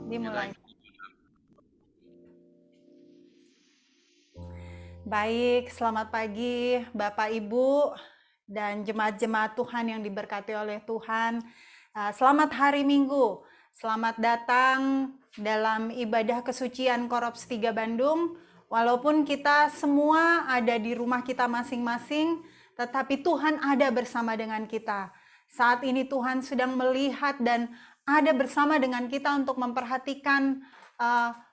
Dimulai. Baik, selamat pagi Bapak Ibu dan jemaat-jemaat Tuhan yang diberkati oleh Tuhan. Selamat hari Minggu. Selamat datang dalam ibadah kesucian Korops 3 Bandung. Walaupun kita semua ada di rumah kita masing-masing, tetapi Tuhan ada bersama dengan kita. Saat ini Tuhan sedang melihat dan ada bersama dengan kita untuk memperhatikan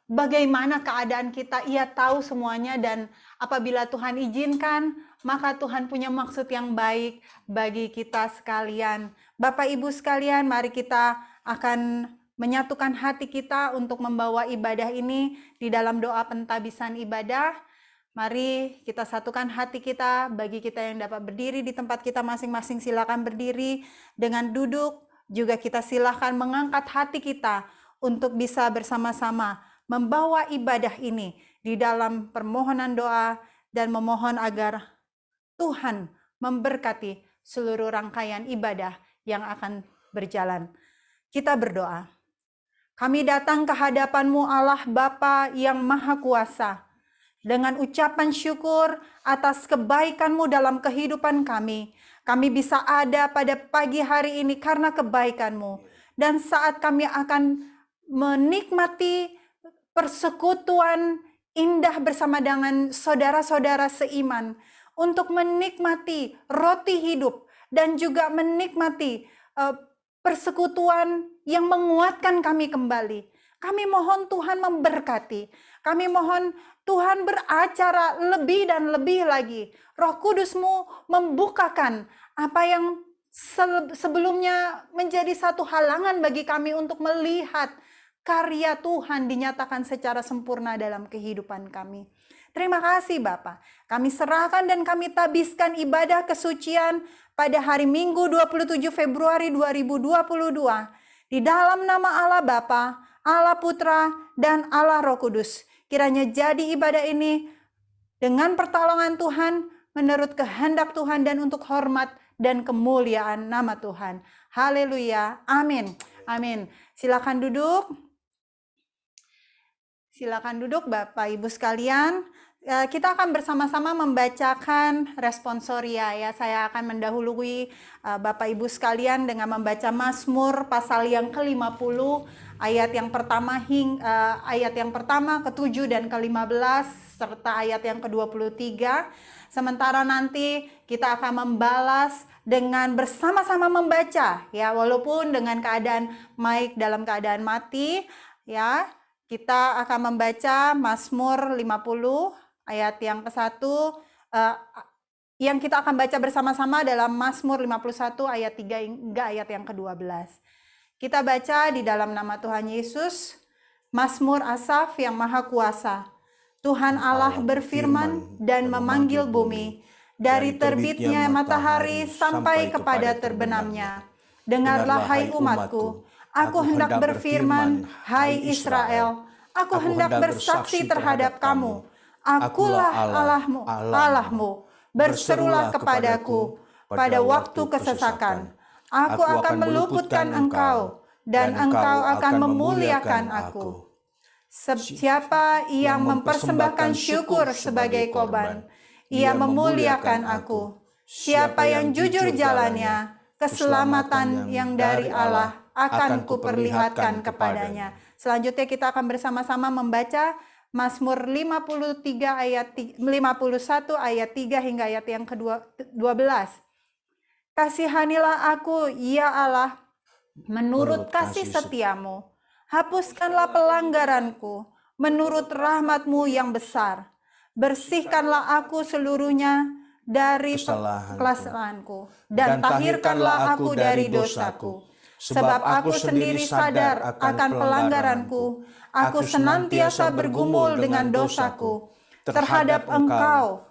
bagaimana keadaan kita. Ia tahu semuanya, dan apabila Tuhan izinkan, maka Tuhan punya maksud yang baik bagi kita sekalian. Bapak Ibu sekalian, mari kita akan menyatukan hati kita untuk membawa ibadah ini di dalam doa pentabisan ibadah. Mari kita satukan hati kita. Bagi kita yang dapat berdiri di tempat kita masing-masing, silakan berdiri. Dengan duduk juga kita silakan mengangkat hati kita untuk bisa bersama-sama membawa ibadah ini di dalam permohonan doa dan memohon agar Tuhan memberkati seluruh rangkaian ibadah yang akan berjalan. Kita berdoa. Kami datang ke hadapan-Mu Allah Bapa yang Maha Kuasa, dengan ucapan syukur atas kebaikan-Mu dalam kehidupan kami. Kami bisa ada pada pagi hari ini karena kebaikan-Mu. Dan saat kami akan menikmati persekutuan indah bersama dengan saudara-saudara seiman, untuk menikmati roti hidup dan juga menikmati persekutuan yang menguatkan kami kembali. Kami mohon Tuhan memberkati. Kami mohon Tuhan beracara lebih dan lebih lagi. Roh Kudus-Mu membukakan apa yang sebelumnya menjadi satu halangan bagi kami untuk melihat karya Tuhan dinyatakan secara sempurna dalam kehidupan kami. Terima kasih Bapa. Kami serahkan dan kami tabiskan ibadah kesucian pada hari Minggu 27 Februari 2022 di dalam nama Allah Bapa, Allah Putra, dan Allah Roh Kudus. Kiranya jadi ibadah ini dengan pertolongan Tuhan, menurut kehendak Tuhan dan untuk hormat dan kemuliaan nama Tuhan. Haleluya. Amin. Amin. Silakan duduk. Silakan duduk Bapak Ibu sekalian. Kita akan bersama-sama membacakan responsoria ya. Saya akan mendahului Bapak Ibu sekalian dengan membaca Mazmur pasal yang ke-50 ayat yang pertama ke-7 dan ke-15 serta ayat yang ke-23. Sementara nanti kita akan membalas dengan bersama-sama membaca ya, walaupun dengan keadaan mic dalam keadaan mati ya. Kita akan membaca Mazmur 50 ayat yang ke-1, yang kita akan baca bersama-sama dalam Mazmur 51 ayat 3 hingga ayat yang ke-12. Kita baca di dalam nama Tuhan Yesus, Mazmur Asaf yang Maha Kuasa. Tuhan Allah berfirman dan memanggil bumi, dari terbitnya matahari sampai kepada terbenamnya. Dengarlah hai umatku, aku hendak berfirman, hai Israel, aku hendak bersaksi terhadap kamu. Akulah Allahmu, berserulah kepadaku pada waktu kesesakan. Aku akan meluputkan engkau, dan engkau akan memuliakan aku. Siapa yang mempersembahkan syukur sebagai korban, ia memuliakan aku. Siapa yang jujur jalannya, keselamatan yang dari Allah akan kuperlihatkan kepadanya. Selanjutnya kita akan bersama-sama membaca Mazmur 51 ayat 3 hingga ayat yang ke-12. Kasihanilah aku, ya Allah, menurut kasih setiamu. Hapuskanlah pelanggaranku, menurut rahmat-Mu yang besar. Bersihkanlah aku seluruhnya dari kesalahanku, dan tahirkanlah aku dari dosaku. Sebab aku sendiri sadar akan pelanggaranku, aku senantiasa bergumul dengan dosaku. Terhadap engkau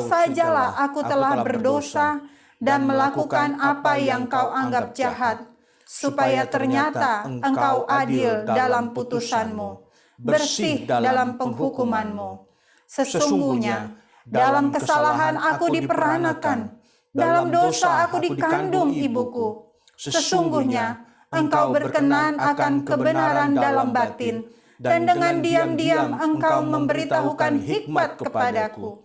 sajalah aku telah berdosa dan melakukan apa yang kau anggap jahat, supaya ternyata engkau adil dalam putusanmu, bersih dalam penghukumanmu. Sesungguhnya dalam kesalahan aku diperanakan, dalam dosa aku dikandung ibuku. Sesungguhnya Engkau berkenan akan kebenaran dalam batin, dan dengan diam-diam Engkau memberitahukan hikmat kepadaku.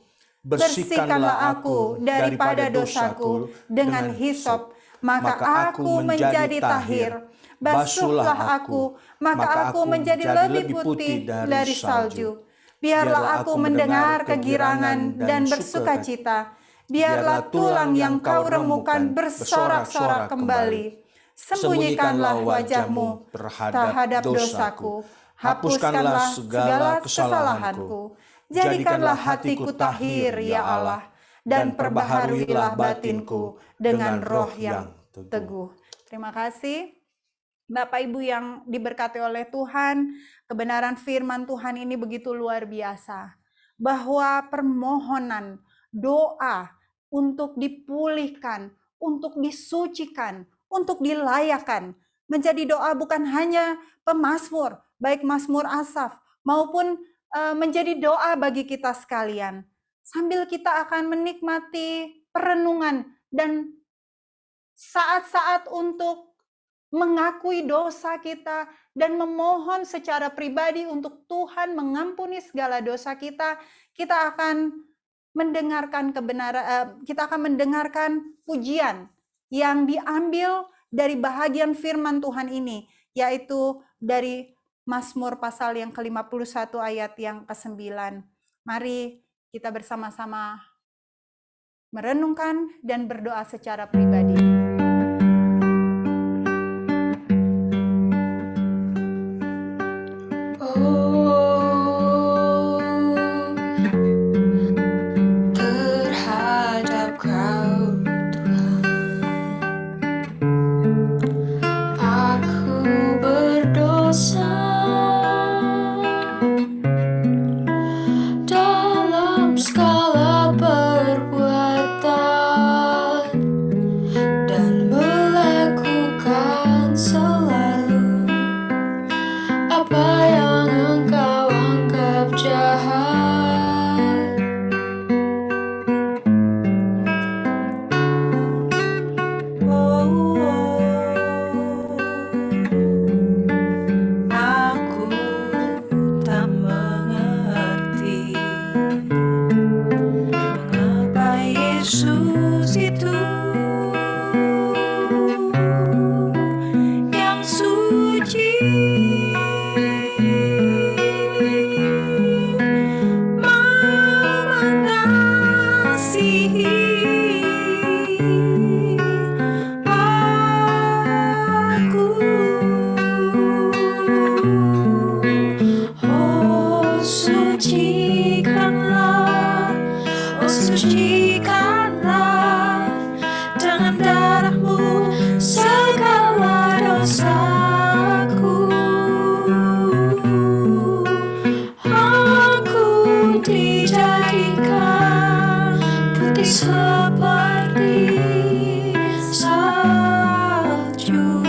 Bersihkanlah aku daripada dosaku dengan hisop, maka aku menjadi tahir. Basuhlah aku, maka aku menjadi lebih putih dari salju. Biarlah aku mendengar kegirangan dan bersukacita. Biarlah tulang yang kau remukan bersorak-sorak kembali. Sembunyikanlah wajahmu terhadap dosaku. Hapuskanlah segala kesalahanku. Jadikanlah hatiku tahir, ya Allah, dan perbaharuilah batinku dengan roh yang teguh. Terima kasih. Bapak Ibu yang diberkati oleh Tuhan, kebenaran firman Tuhan ini begitu luar biasa. Bahwa permohonan, doa untuk dipulihkan, untuk disucikan, untuk dilayakan, menjadi doa bukan hanya pemazmur, baik Mazmur Asaf, maupun menjadi doa bagi kita sekalian. Sambil kita akan menikmati perenungan dan saat-saat untuk mengakui dosa kita dan memohon secara pribadi untuk Tuhan mengampuni segala dosa kita, kita akan mendengarkan kebenaran, kita akan mendengarkan pujian yang diambil dari bahagian firman Tuhan ini, yaitu dari Mazmur pasal yang ke-51 ayat yang ke-9. Mari kita bersama-sama merenungkan dan berdoa secara pribadi. Terhadap Kau, aku berdosa dalam segala perbuatan dan melakukan selalu apa yang Engkau anggap jahat. Aku tak mengerti mengapa Yesus itu yang suci mengasihi aku. Oh sucikanlah, oh sucikanlah dengan darah-Mu segala dosaku. Aku dijadikan putih seperti salju.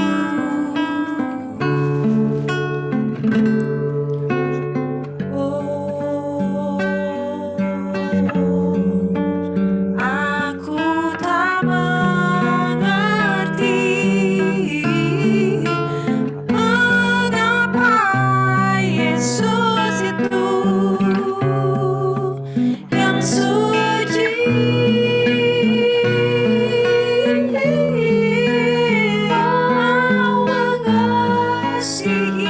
Aku tak mengerti mengapa Yesus itu yang suci mau mengasihi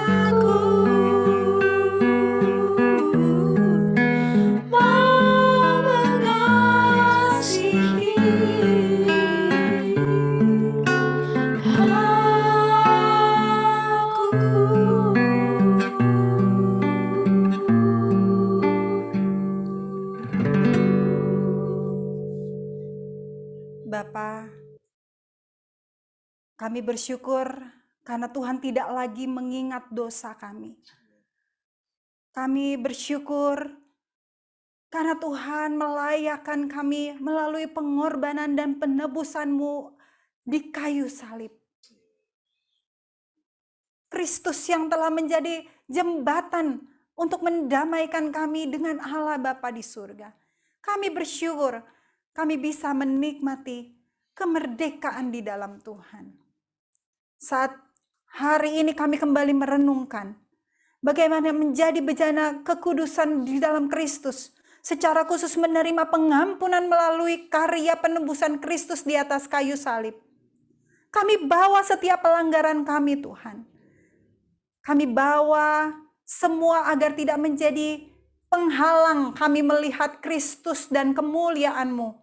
aku, mau mengasihi Bapa, kami bersyukur karena Tuhan tidak lagi mengingat dosa kami. Kami bersyukur karena Tuhan melayakkan kami melalui pengorbanan dan penebusan-Mu di kayu salib. Kristus yang telah menjadi jembatan untuk mendamaikan kami dengan Allah Bapa di surga. Kami bersyukur kami bisa menikmati kemerdekaan di dalam Tuhan. Saat hari ini kami kembali merenungkan bagaimana menjadi bejana kekudusan di dalam Kristus, secara khusus menerima pengampunan melalui karya penebusan Kristus di atas kayu salib. Kami bawa setiap pelanggaran kami, Tuhan. Kami bawa semua agar tidak menjadi penghalang kami melihat Kristus dan kemuliaan-Mu.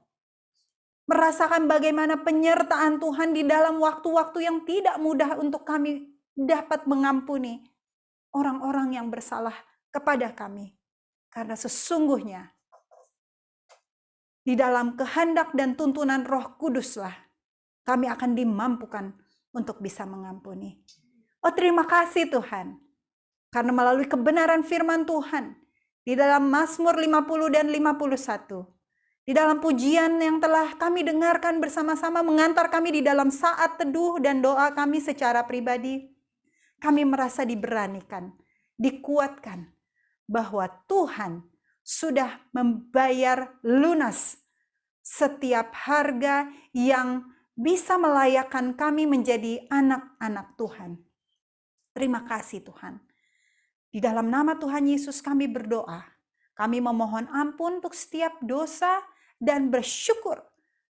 Merasakan bagaimana penyertaan Tuhan di dalam waktu-waktu yang tidak mudah untuk kami dapat mengampuni orang-orang yang bersalah kepada kami. Karena sesungguhnya di dalam kehendak dan tuntunan Roh Kuduslah kami akan dimampukan untuk bisa mengampuni. Oh, terima kasih Tuhan. Karena melalui kebenaran firman Tuhan di dalam Mazmur 50 dan 51, di dalam pujian yang telah kami dengarkan bersama-sama mengantar kami di dalam saat teduh dan doa kami secara pribadi, kami merasa diberanikan, dikuatkan bahwa Tuhan sudah membayar lunas setiap harga yang bisa melayakkan kami menjadi anak-anak Tuhan. Terima kasih Tuhan. Di dalam nama Tuhan Yesus kami berdoa. Kami memohon ampun untuk setiap dosa dan bersyukur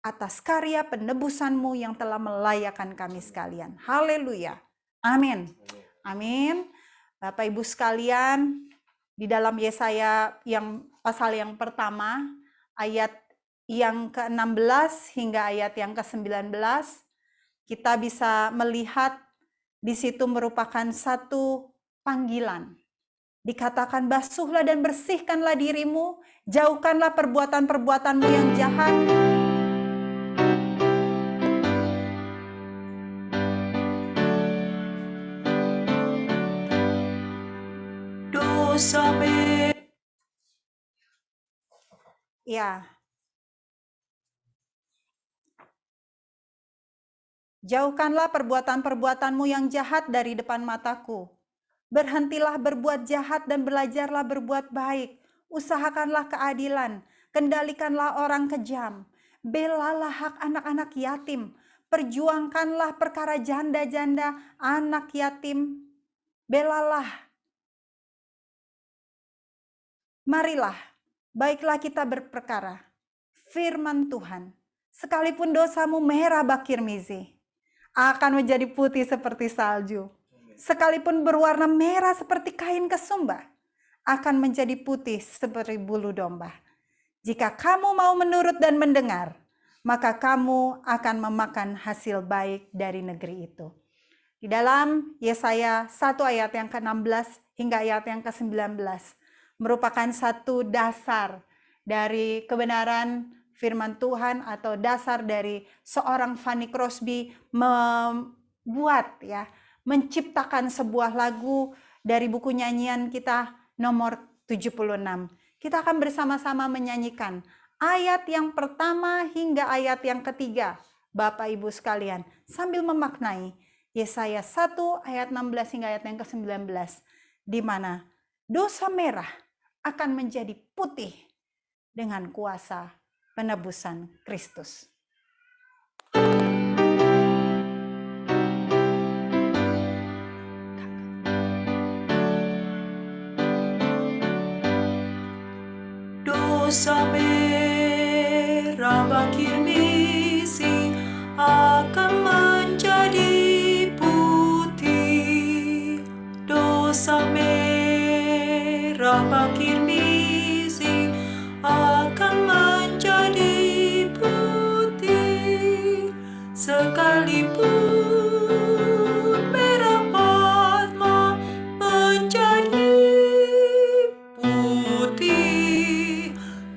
atas karya penebusan-Mu yang telah melayakkan kami sekalian. Haleluya. Amin. Amin. Bapak Ibu sekalian, di dalam Yesaya yang pasal yang pertama, ayat yang ke-16 hingga ayat yang ke-19, kita bisa melihat di situ merupakan satu panggilan. Dikatakan, basuhlah dan bersihkanlah dirimu, jauhkanlah perbuatan-perbuatanmu yang jahat. Dosa Ya. Jauhkanlah perbuatan-perbuatanmu yang jahat dari depan mataku. Berhentilah berbuat jahat dan belajarlah berbuat baik. Usahakanlah keadilan, kendalikanlah orang kejam. Belalah hak anak-anak yatim. Perjuangkanlah perkara janda-janda, anak yatim. Belalah. Marilah, baiklah kita berperkara. Firman Tuhan, sekalipun dosamu merah bakir mizi, akan menjadi putih seperti salju. Sekalipun berwarna merah seperti kain kesumba, akan menjadi putih seperti bulu domba. Jika kamu mau menurut dan mendengar, maka kamu akan memakan hasil baik dari negeri itu. Di dalam Yesaya 1 ayat yang ke-16 hingga ayat yang ke-19, merupakan satu dasar dari kebenaran firman Tuhan atau dasar dari seorang Fanny Crosby menciptakan sebuah lagu dari buku nyanyian kita nomor 76. Kita akan bersama-sama menyanyikan ayat yang pertama hingga ayat yang ketiga, Bapak Ibu sekalian, sambil memaknai Yesaya 1 ayat 16 hingga ayat yang ke-19, di mana dosa merah akan menjadi putih dengan kuasa penebusan Kristus. dosa merah bakir misi akan menjadi putih. Dosa merah bakir misi akan menjadi putih, sekalipun merah Padma menjadi putih.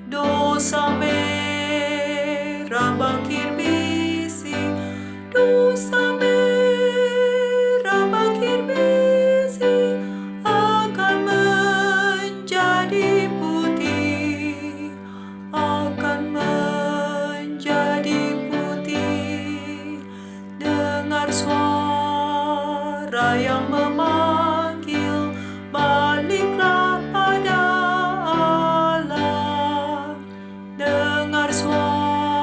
Dosa merah bakir misi, dosa merah bakir misi akan menjadi putih, akan menjadi putih. Dengar suara yang memanggil, baliklah pada Allah. Dengar suara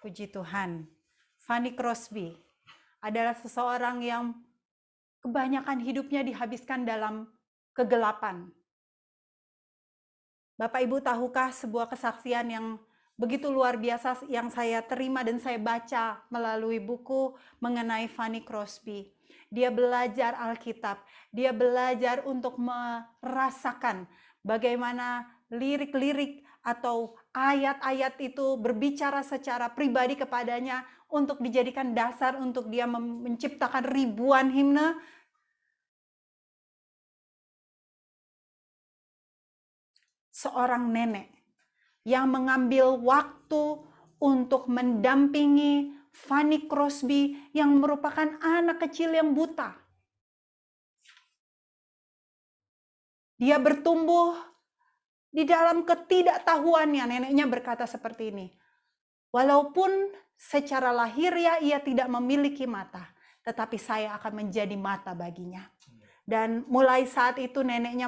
Puji Tuhan. Fanny Crosby adalah seseorang yang kebanyakan hidupnya dihabiskan dalam kegelapan. Bapak Ibu tahukah sebuah kesaksian yang begitu luar biasa yang saya terima dan saya baca melalui buku mengenai Fanny Crosby. Dia belajar Alkitab, dia belajar untuk merasakan bagaimana lirik-lirik atau ayat-ayat itu berbicara secara pribadi kepadanya untuk dijadikan dasar untuk dia menciptakan ribuan himne. Seorang nenek yang mengambil waktu untuk mendampingi Fanny Crosby yang merupakan anak kecil yang buta. Dia bertumbuh di dalam ketidaktahuannya. Neneknya berkata seperti ini, walaupun secara lahiriah ia tidak memiliki mata, tetapi saya akan menjadi mata baginya. Dan mulai saat itu neneknya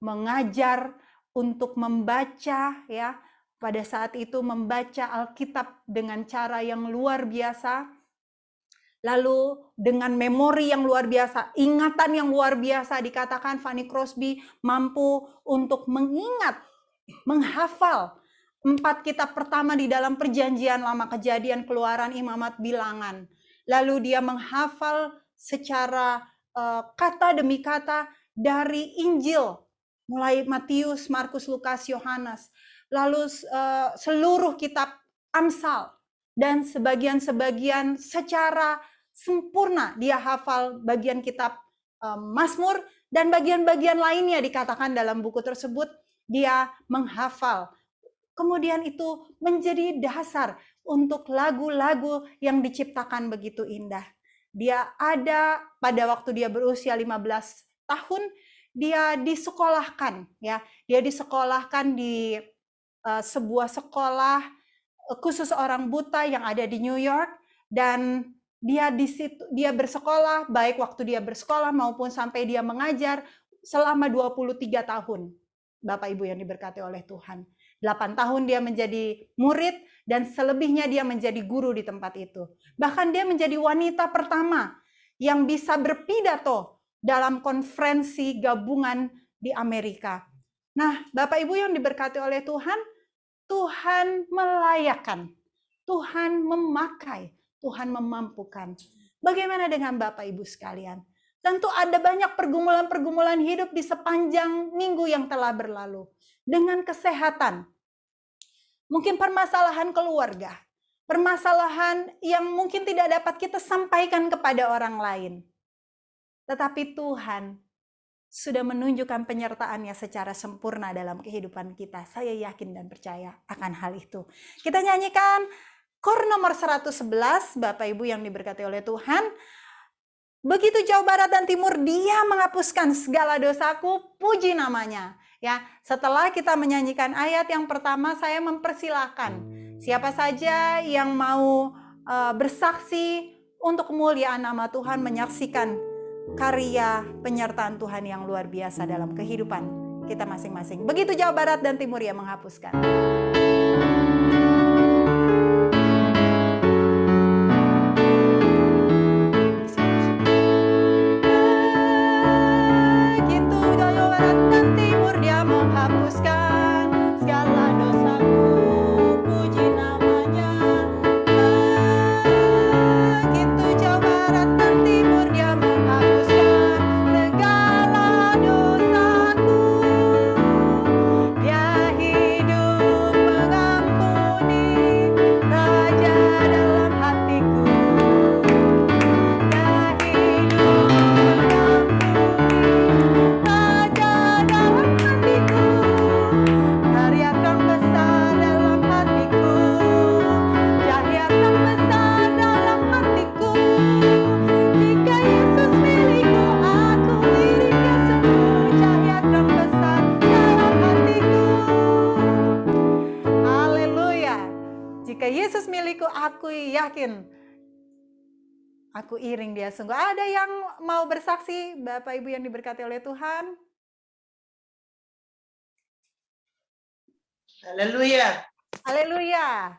mengajar untuk membaca, ya. Pada saat itu membaca Alkitab dengan cara yang luar biasa. Lalu dengan memori yang luar biasa, ingatan yang luar biasa, dikatakan Fanny Crosby mampu untuk mengingat, menghafal 4 kitab pertama di dalam Perjanjian Lama, Kejadian, Keluaran, Imamat, Bilangan. Lalu dia menghafal secara kata demi kata dari Injil, mulai Matius, Markus, Lukas, Yohanes, lalu seluruh kitab Amsal, dan sebagian-sebagian secara sempurna dia hafal bagian kitab Mazmur, dan bagian-bagian lainnya dikatakan dalam buku tersebut dia menghafal. Kemudian itu menjadi dasar untuk lagu-lagu yang diciptakan begitu indah. Dia ada pada waktu dia berusia 15 tahun, dia disekolahkan, ya. Dia disekolahkan di sebuah sekolah khusus orang buta yang ada di New York, dan dia di situ dia bersekolah baik waktu dia bersekolah maupun sampai dia mengajar selama 23 tahun. Bapak Ibu yang diberkati oleh Tuhan. 8 tahun dia menjadi murid dan selebihnya dia menjadi guru di tempat itu. Bahkan dia menjadi wanita pertama yang bisa berpidato dalam konferensi gabungan di Amerika. Nah, Bapak Ibu yang diberkati oleh Tuhan, Tuhan melayakkan, Tuhan memakai, Tuhan memampukan. Bagaimana dengan Bapak Ibu sekalian? Tentu ada banyak pergumulan-pergumulan hidup di sepanjang minggu yang telah berlalu. Dengan kesehatan, mungkin permasalahan keluarga, permasalahan yang mungkin tidak dapat kita sampaikan kepada orang lain. Tetapi Tuhan sudah menunjukkan penyertaannya secara sempurna dalam kehidupan kita. Saya yakin dan percaya akan hal itu. Kita nyanyikan kor nomor 111, Bapak Ibu yang diberkati oleh Tuhan. Begitu jauh barat dan timur, dia menghapuskan segala dosaku, puji namanya. Ya, setelah kita menyanyikan ayat yang pertama, saya mempersilahkan siapa saja yang mau bersaksi untuk kemuliaan nama Tuhan, menyaksikan karya penyertaan Tuhan yang luar biasa dalam kehidupan kita masing-masing. Begitu jauh barat dan timur ia menghapuskan. Begitu jauh barat dan timur dia menghapuskan segala dosaku, puji namanya. Begitu jauh barat dan timur dia menghapuskan segala dosaku. Dia hidup mengampuni, Raja dalam hatiku. Dia hidup mengampuni, Raja dalam hatiku. Karya terang besar dalam hatiku, cahaya terang besar dalam hatiku. Jika Yesus milikku, aku miliknya semua. Cahaya terang besar dalam hatiku. Haleluya. Jika Yesus milikku, aku yakin aku iring dia sungguh. Ada yang mau bersaksi, Bapak Ibu yang diberkati oleh Tuhan? Haleluya. Haleluya.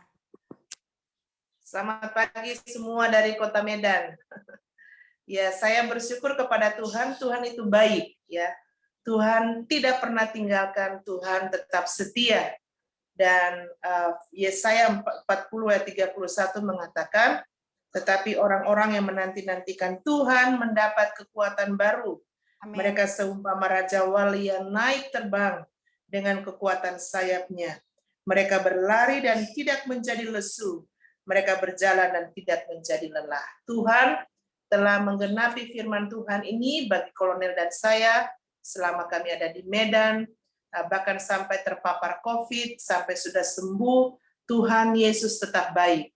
Selamat pagi semua dari Kota Medan. Ya, saya bersyukur kepada Tuhan, Tuhan itu baik ya. Tuhan tidak pernah tinggalkan, Tuhan tetap setia. Dan Yesaya 40 ayat 31 mengatakan, tetapi orang-orang yang menanti-nantikan Tuhan mendapat kekuatan baru. Amin. Mereka seumpama Raja Wali yang naik terbang dengan kekuatan sayapnya. Mereka berlari dan tidak menjadi lesu. Mereka berjalan dan tidak menjadi lelah. Tuhan telah menggenapi firman Tuhan ini bagi kolonel dan saya selama kami ada di Medan, bahkan sampai terpapar COVID, sampai sudah sembuh, Tuhan Yesus tetap baik.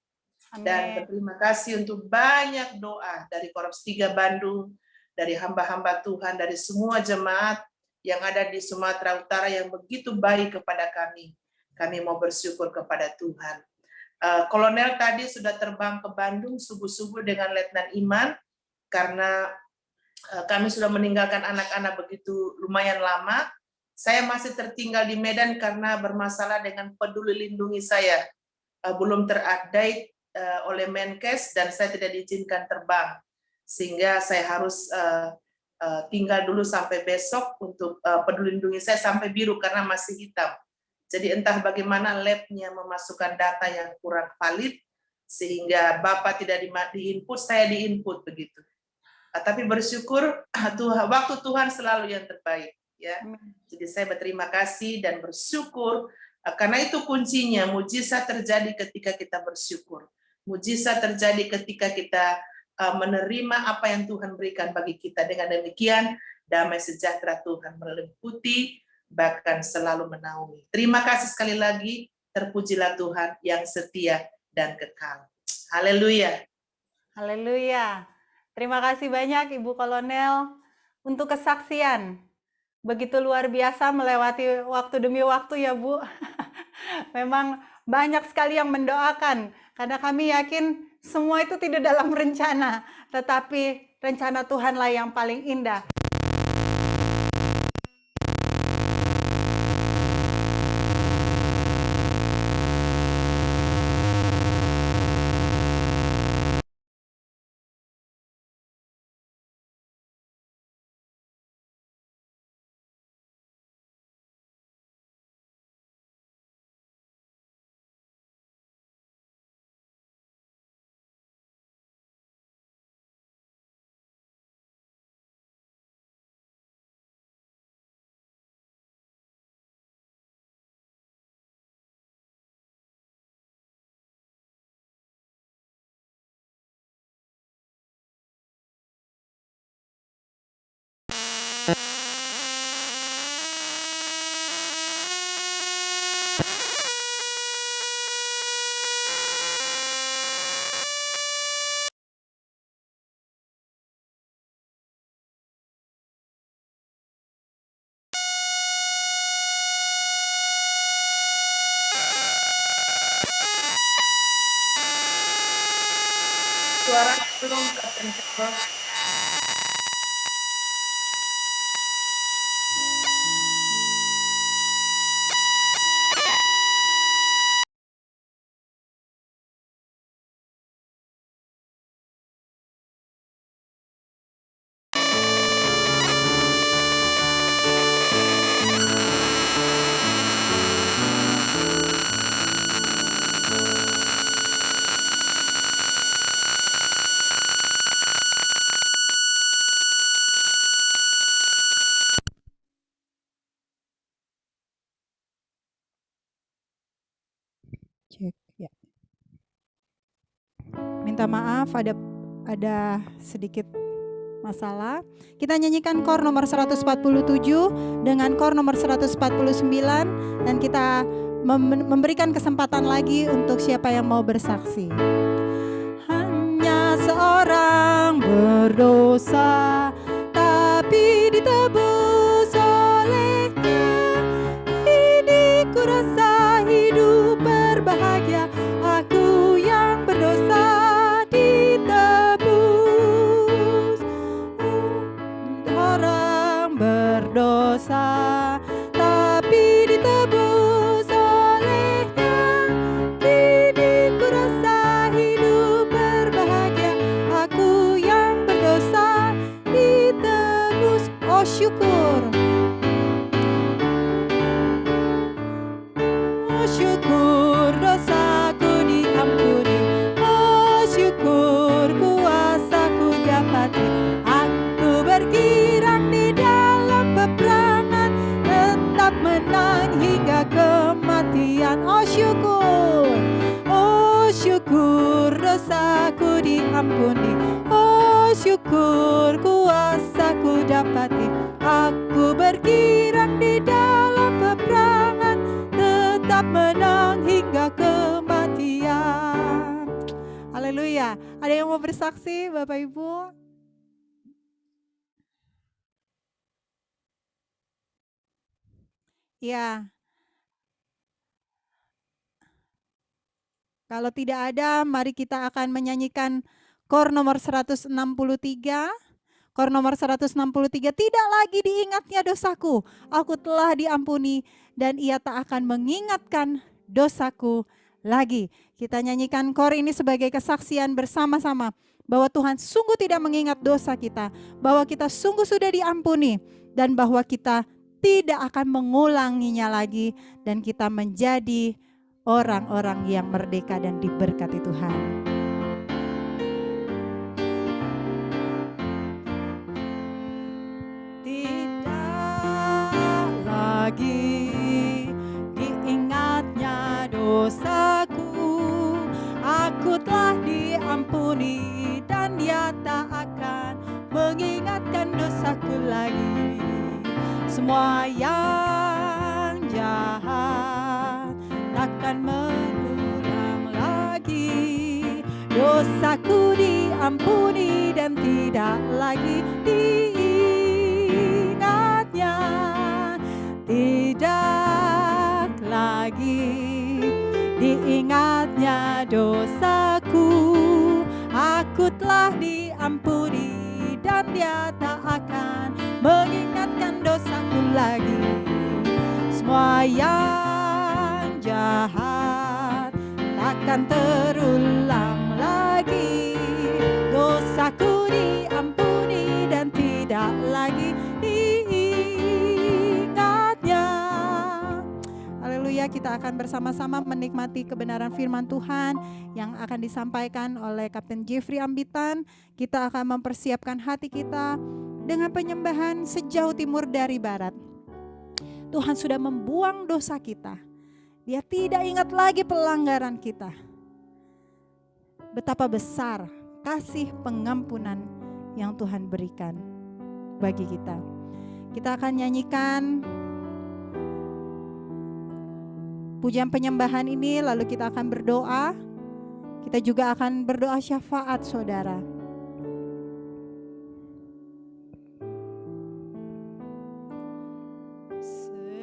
Amin. Dan berterima kasih untuk banyak doa dari Korps 3 Bandung, dari hamba-hamba Tuhan, dari semua jemaat yang ada di Sumatera Utara yang begitu baik kepada kami. Kami mau bersyukur kepada Tuhan. Kolonel tadi sudah terbang ke Bandung subuh-subuh dengan Letnan Iman, karena kami sudah meninggalkan anak-anak begitu lumayan lama. Saya masih tertinggal di Medan karena bermasalah dengan peduli lindungi saya. Belum terupdate oleh Menkes dan saya tidak diizinkan terbang. Sehingga saya harus tinggal dulu sampai besok untuk peduli lindungi saya sampai biru karena masih hitam. Jadi entah bagaimana labnya memasukkan data yang kurang valid, sehingga Bapak tidak di-input, saya di-input begitu. Tapi bersyukur waktu Tuhan selalu yang terbaik. Ya. Jadi saya berterima kasih dan bersyukur, karena itu kuncinya, mujizat terjadi ketika kita bersyukur. Mujizat terjadi ketika kita menerima apa yang Tuhan berikan bagi kita. Dengan demikian, damai sejahtera Tuhan meliputi, bahkan selalu menaungi. Terima kasih sekali lagi, terpujilah Tuhan yang setia dan kekal. Haleluya. Haleluya. Terima kasih banyak Ibu Kolonel untuk kesaksian. Begitu luar biasa melewati waktu demi waktu ya Bu. Memang banyak sekali yang mendoakan, karena kami yakin semua itu tidak dalam rencana, tetapi rencana Tuhanlah yang paling indah. Suara belum kepencet. Cek ya. Minta maaf ada sedikit masalah. Kita nyanyikan kor nomor 147 dengan kor nomor 149 dan kita memberikan kesempatan lagi untuk siapa yang mau bersaksi. Hanya seorang berdosa tapi ditebus olehnya. Ini kurasa hidup berbahagia, aku yang berdosa ditebus. Orang berdosa tapi ditebus olehnya. Kini kurasa hidup dosaku diampuni. Oh syukur kuasaku dapati. Aku bergirang di dalam peperangan, tetap menang hingga kematian. Haleluya. Ada yang mau bersaksi Bapak Ibu? Ya. Kalau tidak ada, mari kita akan menyanyikan kor nomor 163. Kor nomor 163, tidak lagi diingatnya dosaku, aku telah diampuni dan ia tak akan mengingatkan dosaku lagi. Kita nyanyikan kor ini sebagai kesaksian bersama-sama bahwa Tuhan sungguh tidak mengingat dosa kita, bahwa kita sungguh sudah diampuni dan bahwa kita tidak akan mengulanginya lagi dan kita menjadi orang-orang yang merdeka dan diberkati Tuhan. Tidak lagi diingatnya dosaku, aku telah diampuni dan dia tak akan mengingatkan dosaku lagi. Semua yang jahat takkan mengulang lagi. Dosaku diampuni dan tidak lagi diingatnya. Tidak lagi diingatnya dosaku. Aku telah diampuni dan dia tak akan mengingatkan dosaku lagi. Semua yang jahat takkan terulang lagi. Dosaku diampuni dan tidak lagi diingatnya. Haleluya, kita akan bersama-sama menikmati kebenaran firman Tuhan yang akan disampaikan oleh Kapten Jeffrey Ambitan. Kita akan mempersiapkan hati kita dengan penyembahan sejauh timur dari barat. Tuhan sudah membuang dosa kita. Dia tidak ingat lagi pelanggaran kita. Betapa besar kasih pengampunan yang Tuhan berikan bagi kita. Kita akan nyanyikan pujian penyembahan ini, lalu kita akan berdoa. Kita juga akan berdoa syafaat saudara.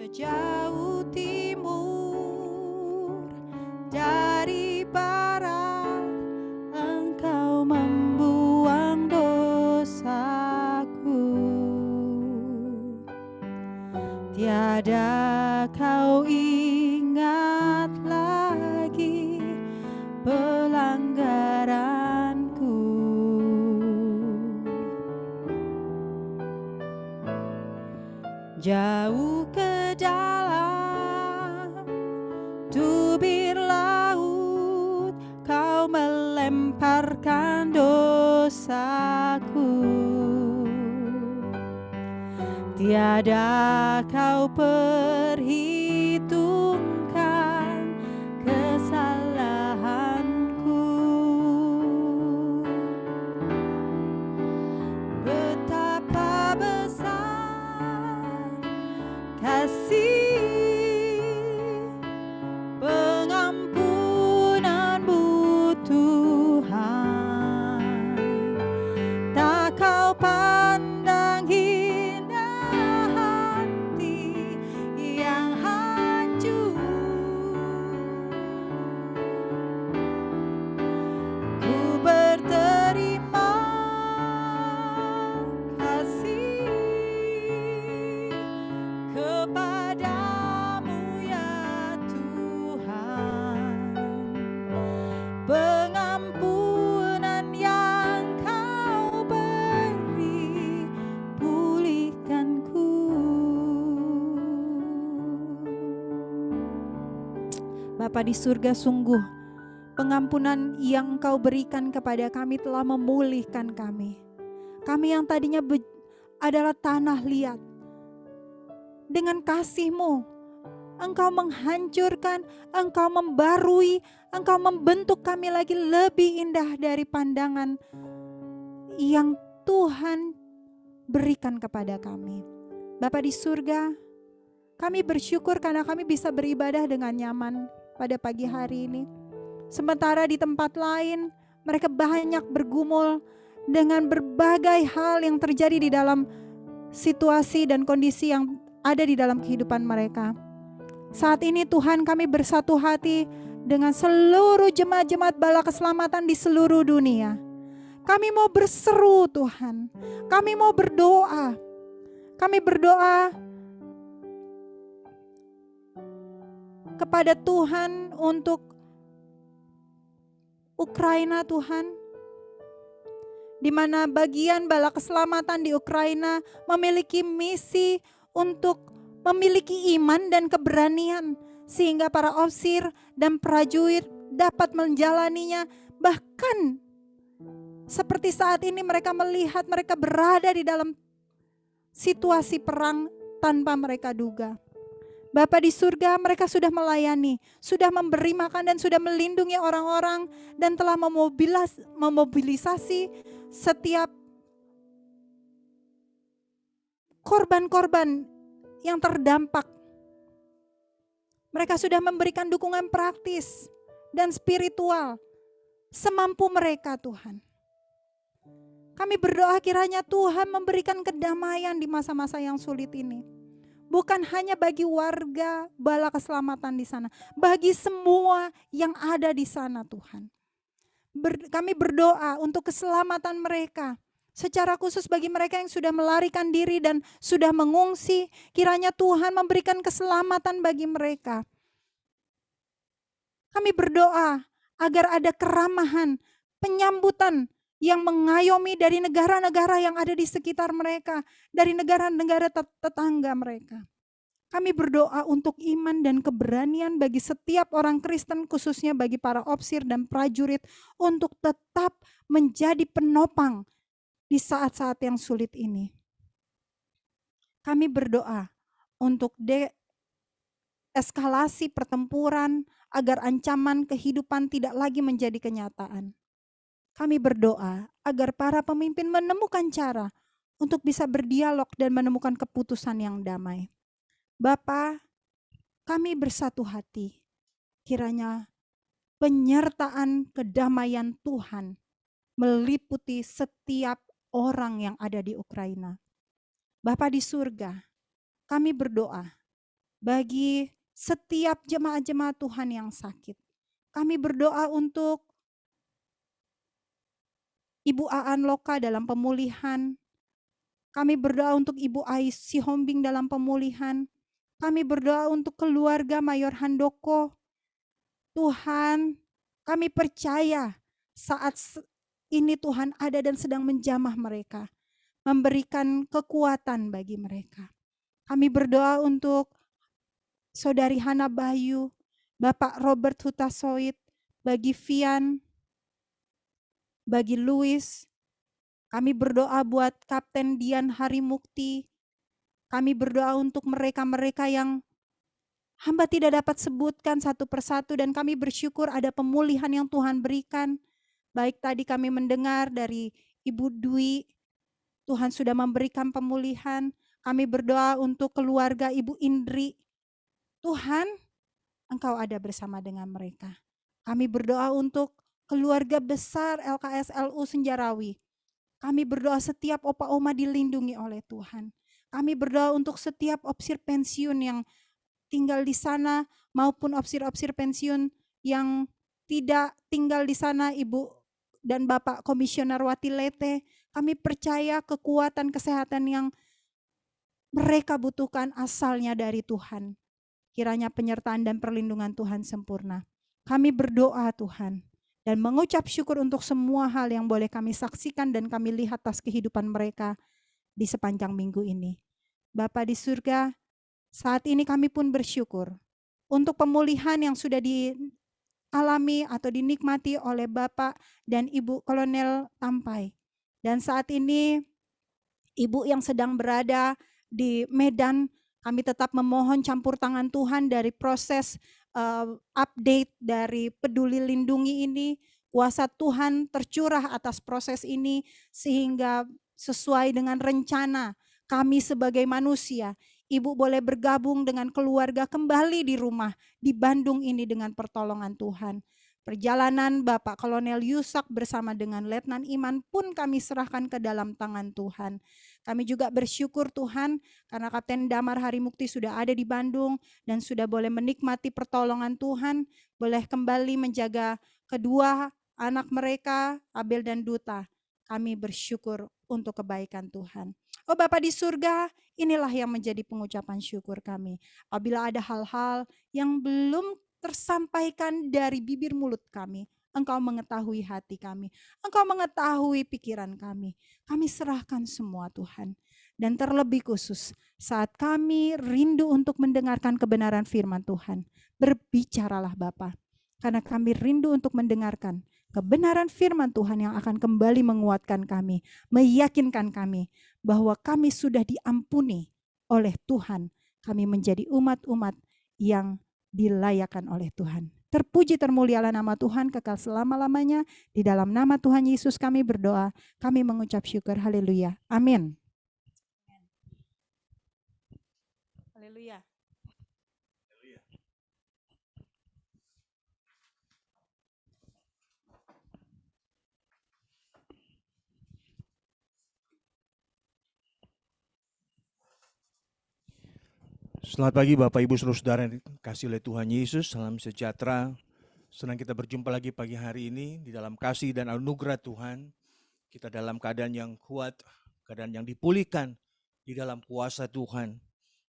Sejauh timur dari barat, Engkau membuang dosaku. Tiada kau ingat lagi pelanggaranku. Jauh ke dalam tubir laut, kau melemparkan dosaku. Tiada kau perhitungkan kesalahanku. Betapa besar kasih pengampunanmu Tuhan. Tak kau pandang hina hati yang hancur. Ku berterima kasih kepadamu ya Tuhan. Pengampunan yang kau beri, pulihkanku. Bapa di surga, sungguh pengampunan yang Engkau berikan kepada kami telah memulihkan kami. Kami yang tadinya adalah tanah liat, dengan kasih-Mu Engkau menghancurkan, Engkau membarui, Engkau membentuk kami lagi lebih indah dari pandangan yang Tuhan berikan kepada kami. Bapa di surga, kami bersyukur karena kami bisa beribadah dengan nyaman pada pagi hari ini. Sementara di tempat lain, mereka banyak bergumul dengan berbagai hal yang terjadi di dalam situasi dan kondisi yang ada di dalam kehidupan mereka. Saat ini Tuhan, kami bersatu hati dengan seluruh jemaat-jemaat bala keselamatan di seluruh dunia. Kami mau berseru Tuhan, kami mau berdoa. Kami berdoa kepada Tuhan untuk Ukraina Tuhan, di mana bagian bala keselamatan di Ukraina memiliki misi untuk memiliki iman dan keberanian sehingga para ofisir dan prajurit dapat menjalaninya. Bahkan seperti saat ini mereka melihat mereka berada di dalam situasi perang tanpa mereka duga. Bapa di surga, mereka sudah melayani, sudah memberi makan dan sudah melindungi orang-orang dan telah memobilisasi setiap korban-korban yang terdampak. Mereka sudah memberikan dukungan praktis dan spiritual semampu mereka Tuhan. Kami berdoa kiranya Tuhan memberikan kedamaian di masa-masa yang sulit ini. Bukan hanya bagi warga bala keselamatan di sana, bagi semua yang ada di sana Tuhan. Kami berdoa untuk keselamatan mereka. Secara khusus bagi mereka yang sudah melarikan diri dan sudah mengungsi, kiranya Tuhan memberikan keselamatan bagi mereka. Kami berdoa agar ada keramahan, penyambutan yang mengayomi dari negara-negara yang ada di sekitar mereka, dari negara-negara tetangga mereka. Kami berdoa untuk iman dan keberanian bagi setiap orang Kristen, khususnya bagi para ofisir dan prajurit, untuk tetap menjadi penopang di saat-saat yang sulit ini. Kami berdoa untuk deeskalasi pertempuran agar ancaman kehidupan tidak lagi menjadi kenyataan. Kami berdoa agar para pemimpin menemukan cara untuk bisa berdialog dan menemukan keputusan yang damai. Bapa, kami bersatu hati. Kiranya penyertaan kedamaian Tuhan meliputi setiap orang yang ada di Ukraina. Bapa di surga, kami berdoa bagi setiap jemaat-jemaat Tuhan yang sakit. Kami berdoa untuk Ibu Aan Loka dalam pemulihan. Kami berdoa untuk Ibu Ais Sihombing dalam pemulihan. Kami berdoa untuk keluarga Mayor Handoko. Tuhan, kami percaya saat ini Tuhan ada dan sedang menjamah mereka. Memberikan kekuatan bagi mereka. Kami berdoa untuk Saudari Hana Bayu, Bapak Robert Hutasoit, bagi Vian, bagi Louis. Kami berdoa buat Kapten Dian Harimukti. Kami berdoa untuk mereka-mereka yang hamba tidak dapat sebutkan satu persatu, dan kami bersyukur ada pemulihan yang Tuhan berikan. Baik tadi kami mendengar dari Ibu Dwi, Tuhan sudah memberikan pemulihan. Kami berdoa untuk keluarga Ibu Indri. Tuhan, Engkau ada bersama dengan mereka. Kami berdoa untuk keluarga besar LKS LU Senjarawi. Kami berdoa setiap opa oma dilindungi oleh Tuhan. Kami berdoa untuk setiap opsir pensiun yang tinggal di sana maupun opsir-opsir pensiun yang tidak tinggal di sana, Ibu dan Bapak Komisioner Watilete. Kami percaya kekuatan kesehatan yang mereka butuhkan asalnya dari Tuhan. Kiranya penyertaan dan perlindungan Tuhan sempurna. Kami berdoa Tuhan dan mengucap syukur untuk semua hal yang boleh kami saksikan dan kami lihat atas kehidupan mereka di sepanjang minggu ini. Bapa di surga, saat ini kami pun bersyukur untuk pemulihan yang sudah dialami atau dinikmati oleh Bapak dan Ibu Kolonel Tampai. Dan saat ini Ibu yang sedang berada di Medan, kami tetap memohon campur tangan Tuhan dari proses update dari Peduli Lindungi ini, kuasa Tuhan tercurah atas proses ini sehingga sesuai dengan rencana kami sebagai manusia, Ibu boleh bergabung dengan keluarga kembali di rumah di Bandung ini dengan pertolongan Tuhan. Perjalanan Bapak Kolonel Yusak bersama dengan Letnan Iman pun kami serahkan ke dalam tangan Tuhan. Kami juga bersyukur Tuhan karena Kapten Damar Harimukti sudah ada di Bandung dan sudah boleh menikmati pertolongan Tuhan, boleh kembali menjaga kedua anak mereka, Abel dan Duta. Kami bersyukur untuk kebaikan Tuhan. Oh Bapa di surga, inilah yang menjadi pengucapan syukur kami. Apabila ada hal-hal yang belum tersampaikan dari bibir mulut kami, Engkau mengetahui hati kami, Engkau mengetahui pikiran kami. Kami serahkan semua Tuhan. Dan terlebih khusus saat kami rindu untuk mendengarkan kebenaran firman Tuhan, berbicaralah Bapa. Karena kami rindu untuk mendengarkan kebenaran firman Tuhan yang akan kembali menguatkan kami, meyakinkan kami bahwa kami sudah diampuni oleh Tuhan. Kami menjadi umat-umat yang dilayakan oleh Tuhan. Terpuji termulialah nama Tuhan kekal selama-lamanya. Di dalam nama Tuhan Yesus kami berdoa, kami mengucap syukur. Haleluya. Amin. Haleluya. Selamat pagi Bapak Ibu Saudara yang dikasihi oleh Tuhan Yesus, salam sejahtera. Senang kita berjumpa lagi pagi hari ini di dalam kasih dan anugerah Tuhan. Kita dalam keadaan yang kuat, keadaan yang dipulihkan di dalam kuasa Tuhan.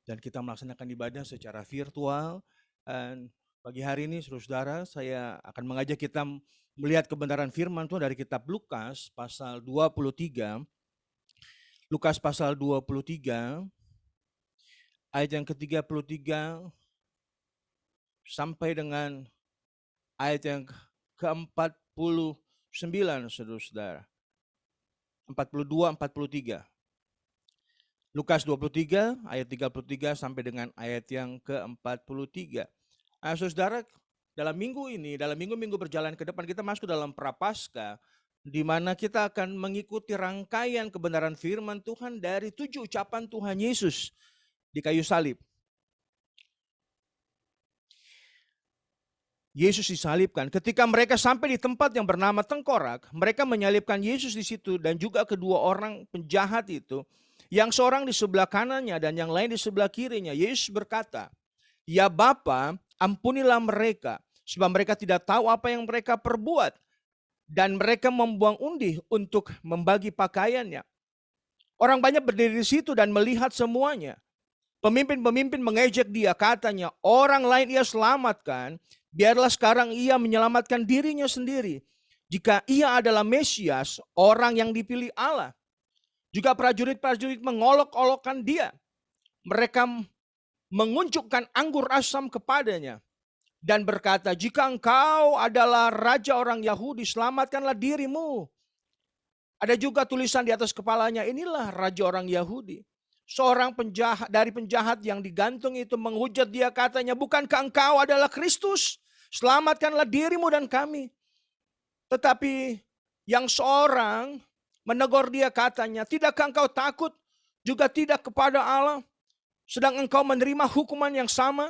Dan kita melaksanakan ibadah secara virtual. Dan pagi hari ini saudara, saya akan mengajak kita melihat kebenaran firman Tuhan dari kitab Lukas pasal 23. Lukas pasal 23. Ayat yang ke-33 sampai dengan ayat yang ke-49, saudara-saudara. 42, 43. Lukas 23, ayat 33 sampai dengan ayat yang ke-43. Nah, saudara, dalam minggu ini, dalam minggu-minggu berjalan ke depan, kita masuk dalam Prapaskah, di mana kita akan mengikuti rangkaian kebenaran firman Tuhan dari 7 ucapan Tuhan Yesus di kayu salib. Yesus disalibkan. Ketika mereka sampai di tempat yang bernama Tengkorak, mereka menyalibkan Yesus di situ dan juga kedua orang penjahat itu, yang seorang di sebelah kanannya dan yang lain di sebelah kirinya. Yesus berkata, "Ya Bapa, ampunilah mereka, sebab mereka tidak tahu apa yang mereka perbuat." Dan mereka membuang undi untuk membagi pakaiannya. Orang banyak berdiri di situ dan melihat semuanya. Pemimpin-pemimpin mengejek dia, katanya, orang lain ia selamatkan, biarlah sekarang ia menyelamatkan dirinya sendiri. Jika ia adalah Mesias, orang yang dipilih Allah. Juga prajurit-prajurit mengolok-olokkan dia. Mereka mengunjukkan anggur asam kepadanya dan berkata, jika engkau adalah raja orang Yahudi, selamatkanlah dirimu. Ada juga tulisan di atas kepalanya, inilah raja orang Yahudi. Seorang penjahat dari penjahat yang digantung itu menghujat dia, katanya, bukankah engkau adalah Kristus? Selamatkanlah dirimu dan kami. Tetapi yang seorang menegur dia, katanya, tidakkah engkau takut juga tidak kepada Allah, sedang engkau menerima hukuman yang sama?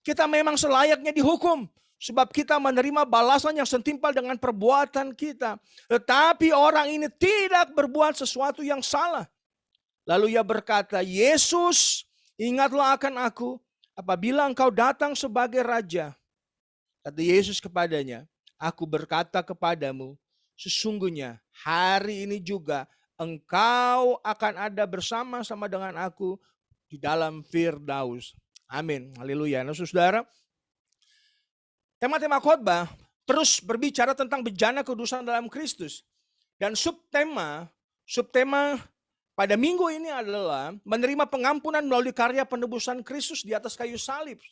Kita memang selayaknya dihukum, sebab kita menerima balasan yang setimpal dengan perbuatan kita. Tetapi orang ini tidak berbuat sesuatu yang salah. Lalu ia berkata, Yesus, ingatlah akan aku apabila engkau datang sebagai raja. Kata Yesus kepadanya, aku berkata kepadamu, sesungguhnya hari ini juga engkau akan ada bersama-sama dengan aku di dalam Firdaus. Amin. Haleluya. Nah, saudara, tema-tema khotbah terus berbicara tentang bejana kudusan dalam Kristus. Dan subtema pada minggu ini adalah menerima pengampunan melalui karya penebusan Kristus di atas kayu salib.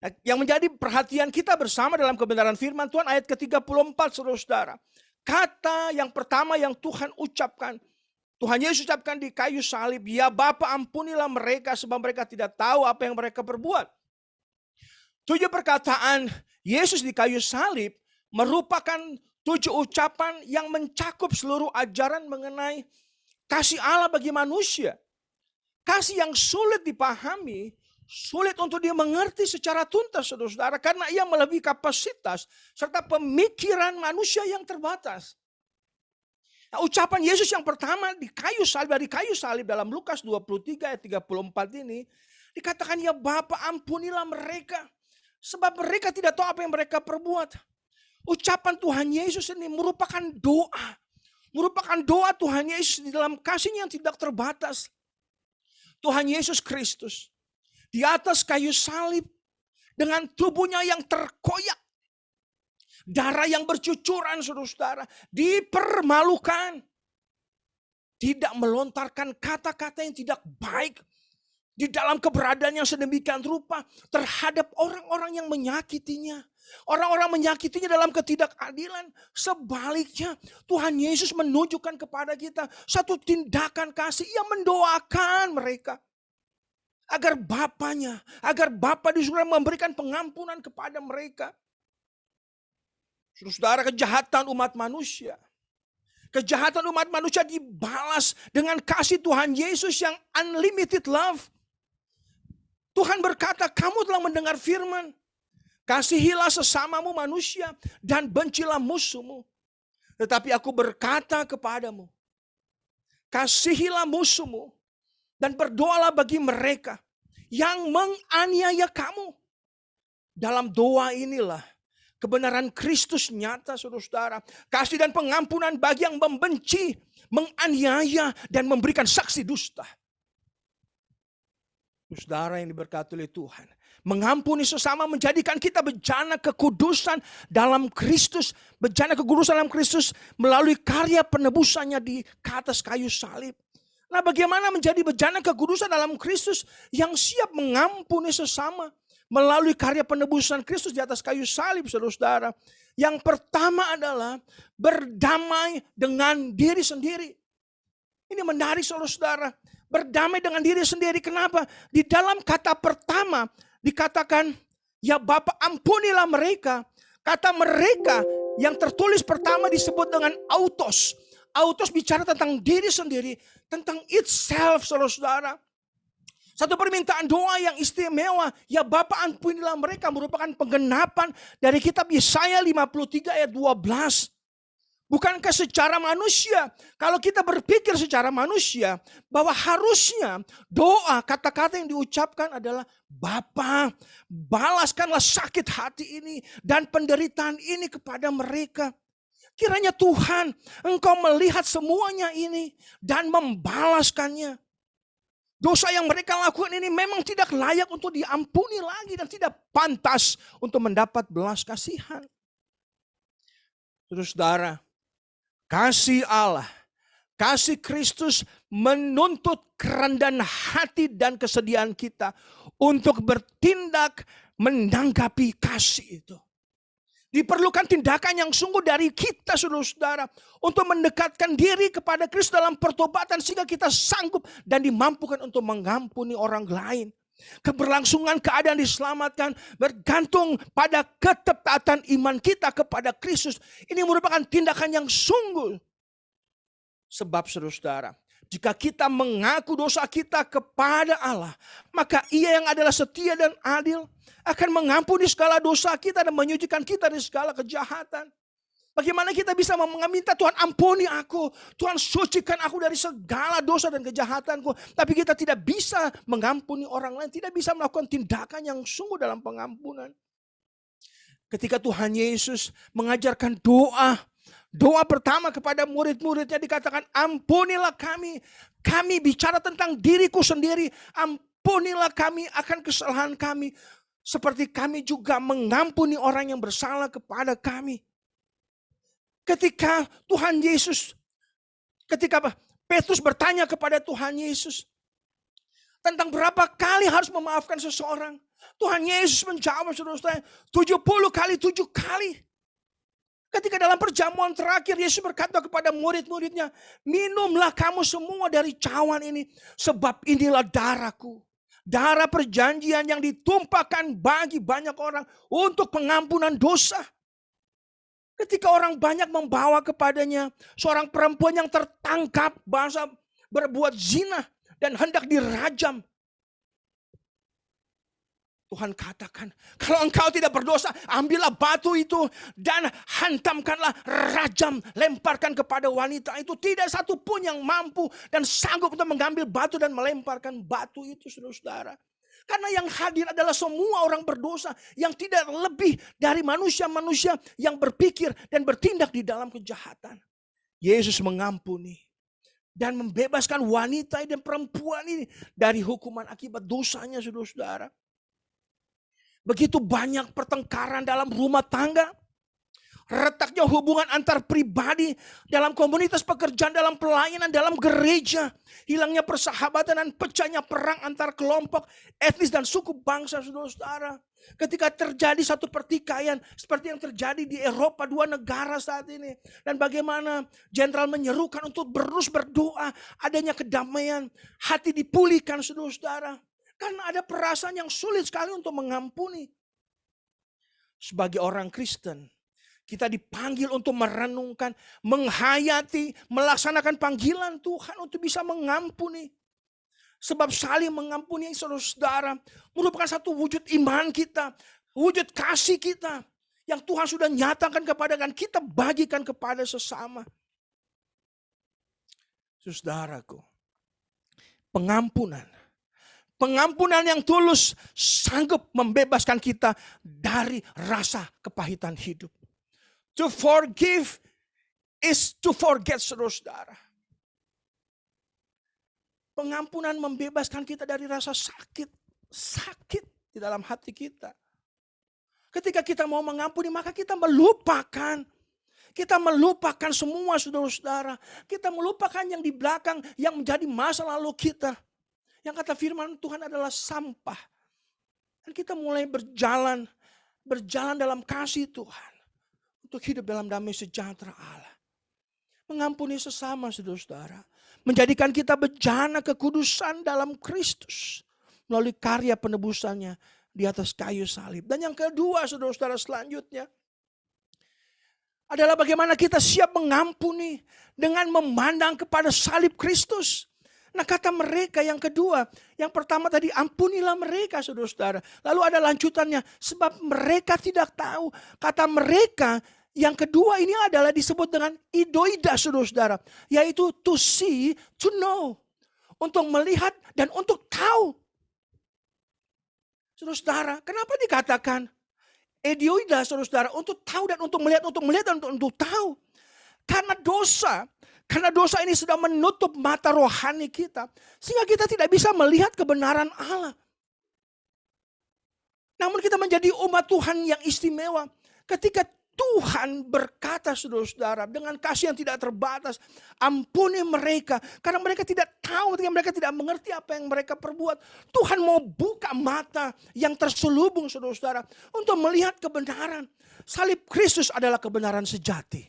Nah, yang menjadi perhatian kita bersama dalam kebenaran firman Tuhan ayat ke-34, saudara-saudara. Kata yang pertama yang Tuhan ucapkan, Tuhan Yesus ucapkan di kayu salib, ya Bapa, ampunilah mereka sebab mereka tidak tahu apa yang mereka perbuat. 7 perkataan Yesus di kayu salib merupakan 7 ucapan yang mencakup seluruh ajaran mengenai kasih Allah bagi manusia. Kasih yang sulit dipahami, sulit untuk dimengerti secara tuntas, saudara-saudara, karena ia melebihi kapasitas serta pemikiran manusia yang terbatas. Nah, ucapan Yesus yang pertama di kayu salib dalam Lukas 23 ayat 34 ini dikatakan, ya Bapa, ampunilah mereka sebab mereka tidak tahu apa yang mereka perbuat. Ucapan Tuhan Yesus ini merupakan doa. Merupakan doa Tuhan Yesus di dalam kasih-Nya yang tidak terbatas. Tuhan Yesus Kristus di atas kayu salib dengan tubuhnya yang terkoyak, darah yang bercucuran, saudara-saudara, dipermalukan, tidak melontarkan kata-kata yang tidak baik di dalam keberadaan yang sedemikian rupa terhadap orang-orang yang menyakitinya. Orang-orang menyakitinya dalam ketidakadilan. Sebaliknya, Tuhan Yesus menunjukkan kepada kita satu tindakan kasih. Ia mendoakan mereka agar Bapa di surga memberikan pengampunan kepada mereka. Saudara, kejahatan umat manusia dibalas dengan kasih Tuhan Yesus yang unlimited love. Tuhan berkata, kamu telah mendengar firman, kasihilah sesamamu manusia dan bencilah musuhmu. Tetapi aku berkata kepadamu, kasihilah musuhmu dan berdoalah bagi mereka yang menganiaya kamu. Dalam doa inilah kebenaran Kristus nyata, saudara-saudara. Kasih dan pengampunan bagi yang membenci, menganiaya, dan memberikan saksi dusta. Saudara yang diberkati oleh Tuhan, mengampuni sesama menjadikan kita bejana kekudusan dalam Kristus. Bejana kekudusan dalam Kristus melalui karya penebusannya di atas kayu salib. Nah, bagaimana menjadi bejana kekudusan dalam Kristus yang siap mengampuni sesama melalui karya penebusan Kristus di atas kayu salib, saudara-saudara? Yang pertama adalah berdamai dengan diri sendiri. Ini menarik, saudara-saudara. Berdamai dengan diri sendiri. Kenapa? Di dalam kata pertama dikatakan, ya Bapa, ampunilah mereka. Kata mereka yang tertulis pertama disebut dengan autos. Autos bicara tentang diri sendiri, tentang itself, saudara-saudara. Satu permintaan doa yang istimewa, ya Bapa, ampunilah mereka, merupakan penggenapan dari kitab Yesaya 53 ayat 12. Bukankah secara manusia, kalau kita berpikir secara manusia, bahwa harusnya doa, kata-kata yang diucapkan adalah, Bapa, balaskanlah sakit hati ini dan penderitaan ini kepada mereka. Kiranya Tuhan, Engkau melihat semuanya ini dan membalaskannya. Dosa yang mereka lakukan ini memang tidak layak untuk diampuni lagi dan tidak pantas untuk mendapat belas kasihan. Saudara, kasih Allah, kasih Kristus menuntut kerendahan hati dan kesediaan kita untuk bertindak menanggapi kasih itu. Diperlukan tindakan yang sungguh dari kita, saudara-saudara, untuk mendekatkan diri kepada Kristus dalam pertobatan sehingga kita sanggup dan dimampukan untuk mengampuni orang lain. Keberlangsungan keadaan diselamatkan bergantung pada ketepatan iman kita kepada Kristus. Ini merupakan tindakan yang sungguh. Sebab, saudara-saudara, jika kita mengaku dosa kita kepada Allah, maka Ia yang adalah setia dan adil akan mengampuni segala dosa kita dan menyucikan kita dari segala kejahatan. Bagaimana kita bisa meminta Tuhan, ampuni aku, Tuhan sucikan aku dari segala dosa dan kejahatanku. Tapi kita tidak bisa mengampuni orang lain, tidak bisa melakukan tindakan yang sungguh dalam pengampunan. Ketika Tuhan Yesus mengajarkan doa pertama kepada murid-muridnya dikatakan, ampunilah kami. Kami bicara tentang diriku sendiri. Ampunilah kami akan kesalahan kami. Seperti kami juga mengampuni orang yang bersalah kepada kami. Ketika Petrus bertanya kepada Tuhan Yesus tentang berapa kali harus memaafkan seseorang, Tuhan Yesus menjawab, saudara-saudara, 70 kali 7 kali. Ketika dalam perjamuan terakhir Yesus berkata kepada murid-muridnya, minumlah kamu semua dari cawan ini, sebab inilah darahku. Darah perjanjian yang ditumpahkan bagi banyak orang untuk pengampunan dosa. Ketika orang banyak membawa kepadanya seorang perempuan yang tertangkap bahasa berbuat zina dan hendak dirajam. Tuhan katakan, kalau engkau tidak berdosa, ambillah batu itu dan hantamkanlah, rajam, lemparkan kepada wanita itu. Tidak satu pun yang mampu dan sanggup untuk mengambil batu dan melemparkan batu itu, saudara-saudara. Karena yang hadir adalah semua orang berdosa yang tidak lebih dari manusia-manusia yang berpikir dan bertindak di dalam kejahatan. Yesus mengampuni dan membebaskan wanita dan perempuan ini dari hukuman akibat dosanya, saudara-saudara. Begitu banyak pertengkaran dalam rumah tangga, retaknya hubungan antar pribadi, dalam komunitas pekerjaan, dalam pelayanan, dalam gereja, hilangnya persahabatan dan pecahnya perang antar kelompok, etnis dan suku bangsa, saudara-saudara. Ketika terjadi satu pertikaian seperti yang terjadi di Eropa, 2 negara saat ini. Dan bagaimana jenderal menyerukan untuk terus berdoa, adanya kedamaian, hati dipulihkan, saudara-saudara. Karena ada perasaan yang sulit sekali untuk mengampuni. Sebagai orang Kristen, kita dipanggil untuk merenungkan, menghayati, melaksanakan panggilan Tuhan untuk bisa mengampuni. Sebab saling mengampuni, saudara-saudara, merupakan satu wujud iman kita, wujud kasih kita yang Tuhan sudah nyatakan kepada kita bagikan kepada sesama. Saudaraku, pengampunan yang tulus sanggup membebaskan kita dari rasa kepahitan hidup. To forgive is to forget, saudara-saudara. Pengampunan membebaskan kita dari rasa sakit di dalam hati kita. Ketika kita mau mengampuni, maka kita melupakan. Kita melupakan semua, saudara-saudara. Kita melupakan yang di belakang yang menjadi masa lalu kita. Yang kata firman Tuhan adalah sampah. Dan kita mulai berjalan dalam kasih Tuhan. Untuk hidup dalam damai sejahtera Allah. Mengampuni sesama, saudara-saudara. Menjadikan kita bejana kekudusan dalam Kristus. Melalui karya penebusannya di atas kayu salib. Dan yang kedua, saudara-saudara, selanjutnya adalah bagaimana kita siap mengampuni dengan memandang kepada salib Kristus. Nah, kata mereka yang kedua, yang pertama tadi, ampunilah mereka, saudara-saudara. Lalu ada lanjutannya, sebab mereka tidak tahu. Kata mereka yang kedua ini adalah disebut dengan idoida, saudara-saudara. Yaitu to see, to know. Untuk melihat dan untuk tahu. Saudara-saudara, kenapa dikatakan idoida, saudara-saudara? Untuk tahu dan untuk melihat dan untuk tahu. Karena dosa ini sudah menutup mata rohani kita. Sehingga kita tidak bisa melihat kebenaran Allah. Namun kita menjadi umat Tuhan yang istimewa. Ketika Tuhan berkata, saudara-saudara, dengan kasih yang tidak terbatas, ampuni mereka. Karena mereka tidak tahu, mereka tidak mengerti apa yang mereka perbuat. Tuhan mau buka mata yang terselubung, saudara-saudara, untuk melihat kebenaran. Salib Kristus adalah kebenaran sejati.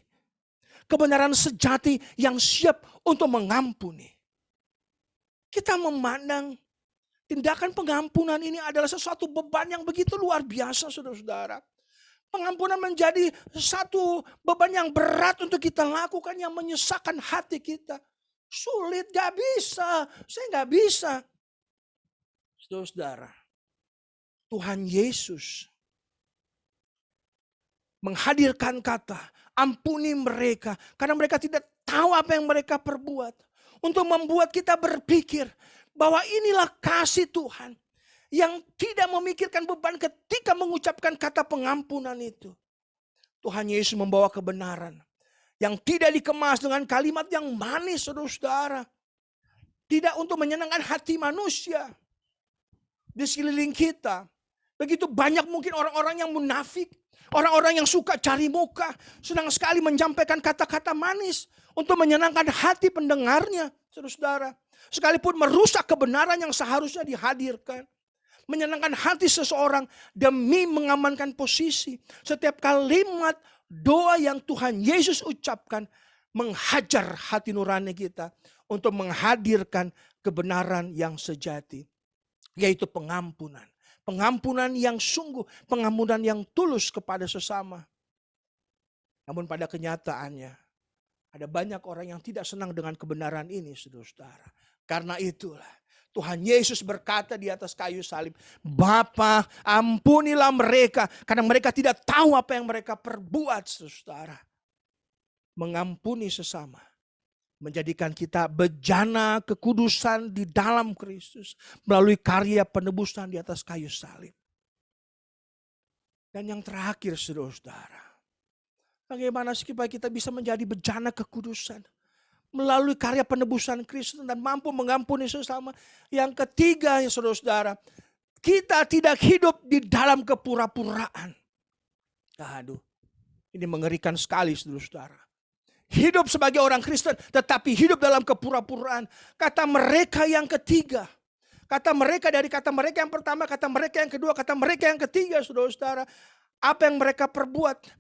Kebenaran sejati yang siap untuk mengampuni. Kita memandang tindakan pengampunan ini adalah sesuatu beban yang begitu luar biasa, saudara-saudara. Pengampunan menjadi satu beban yang berat untuk kita lakukan, yang menyesakkan hati kita. Sulit, gak bisa, saya gak bisa. Saudara-saudara, Tuhan Yesus menghadirkan kata, ampuni mereka. Karena mereka tidak tahu apa yang mereka perbuat. Untuk membuat kita berpikir bahwa inilah kasih Tuhan. Yang tidak memikirkan beban ketika mengucapkan kata pengampunan itu. Tuhan Yesus membawa kebenaran. Yang tidak dikemas dengan kalimat yang manis, saudara-saudara. Tidak untuk menyenangkan hati manusia. Di sekeliling kita. Begitu banyak mungkin orang-orang yang munafik. Orang-orang yang suka cari muka, senang sekali menyampaikan kata-kata manis untuk menyenangkan hati pendengarnya, saudara-saudara. Sekalipun merusak kebenaran yang seharusnya dihadirkan. Menyenangkan hati seseorang demi mengamankan posisi. Setiap kalimat doa yang Tuhan Yesus ucapkan menghajar hati nurani kita untuk menghadirkan kebenaran yang sejati. yaitu pengampunan. Pengampunan yang sungguh, pengampunan yang tulus kepada sesama. Namun pada kenyataannya, ada banyak orang yang tidak senang dengan kebenaran ini, saudara-saudara. Karena itulah Tuhan Yesus berkata di atas kayu salib, Bapa, ampunilah mereka, karena mereka tidak tahu apa yang mereka perbuat, saudara. Mengampuni sesama menjadikan kita bejana kekudusan di dalam Kristus melalui karya penebusan di atas kayu salib. Dan yang terakhir, saudara-saudara, bagaimana supaya kita bisa menjadi bejana kekudusan melalui karya penebusan Kristus dan mampu mengampuni sesama. Yang ketiga, ya saudara-saudara, kita tidak hidup di dalam kepura-puraan. Aduh, ini mengerikan sekali, saudara-saudara. Hidup sebagai orang Kristen tetapi hidup dalam kepura-puraan. Kata mereka yang ketiga. Kata mereka dari kata mereka yang pertama, kata mereka yang kedua, kata mereka yang ketiga, saudara-saudara. Apa yang mereka perbuat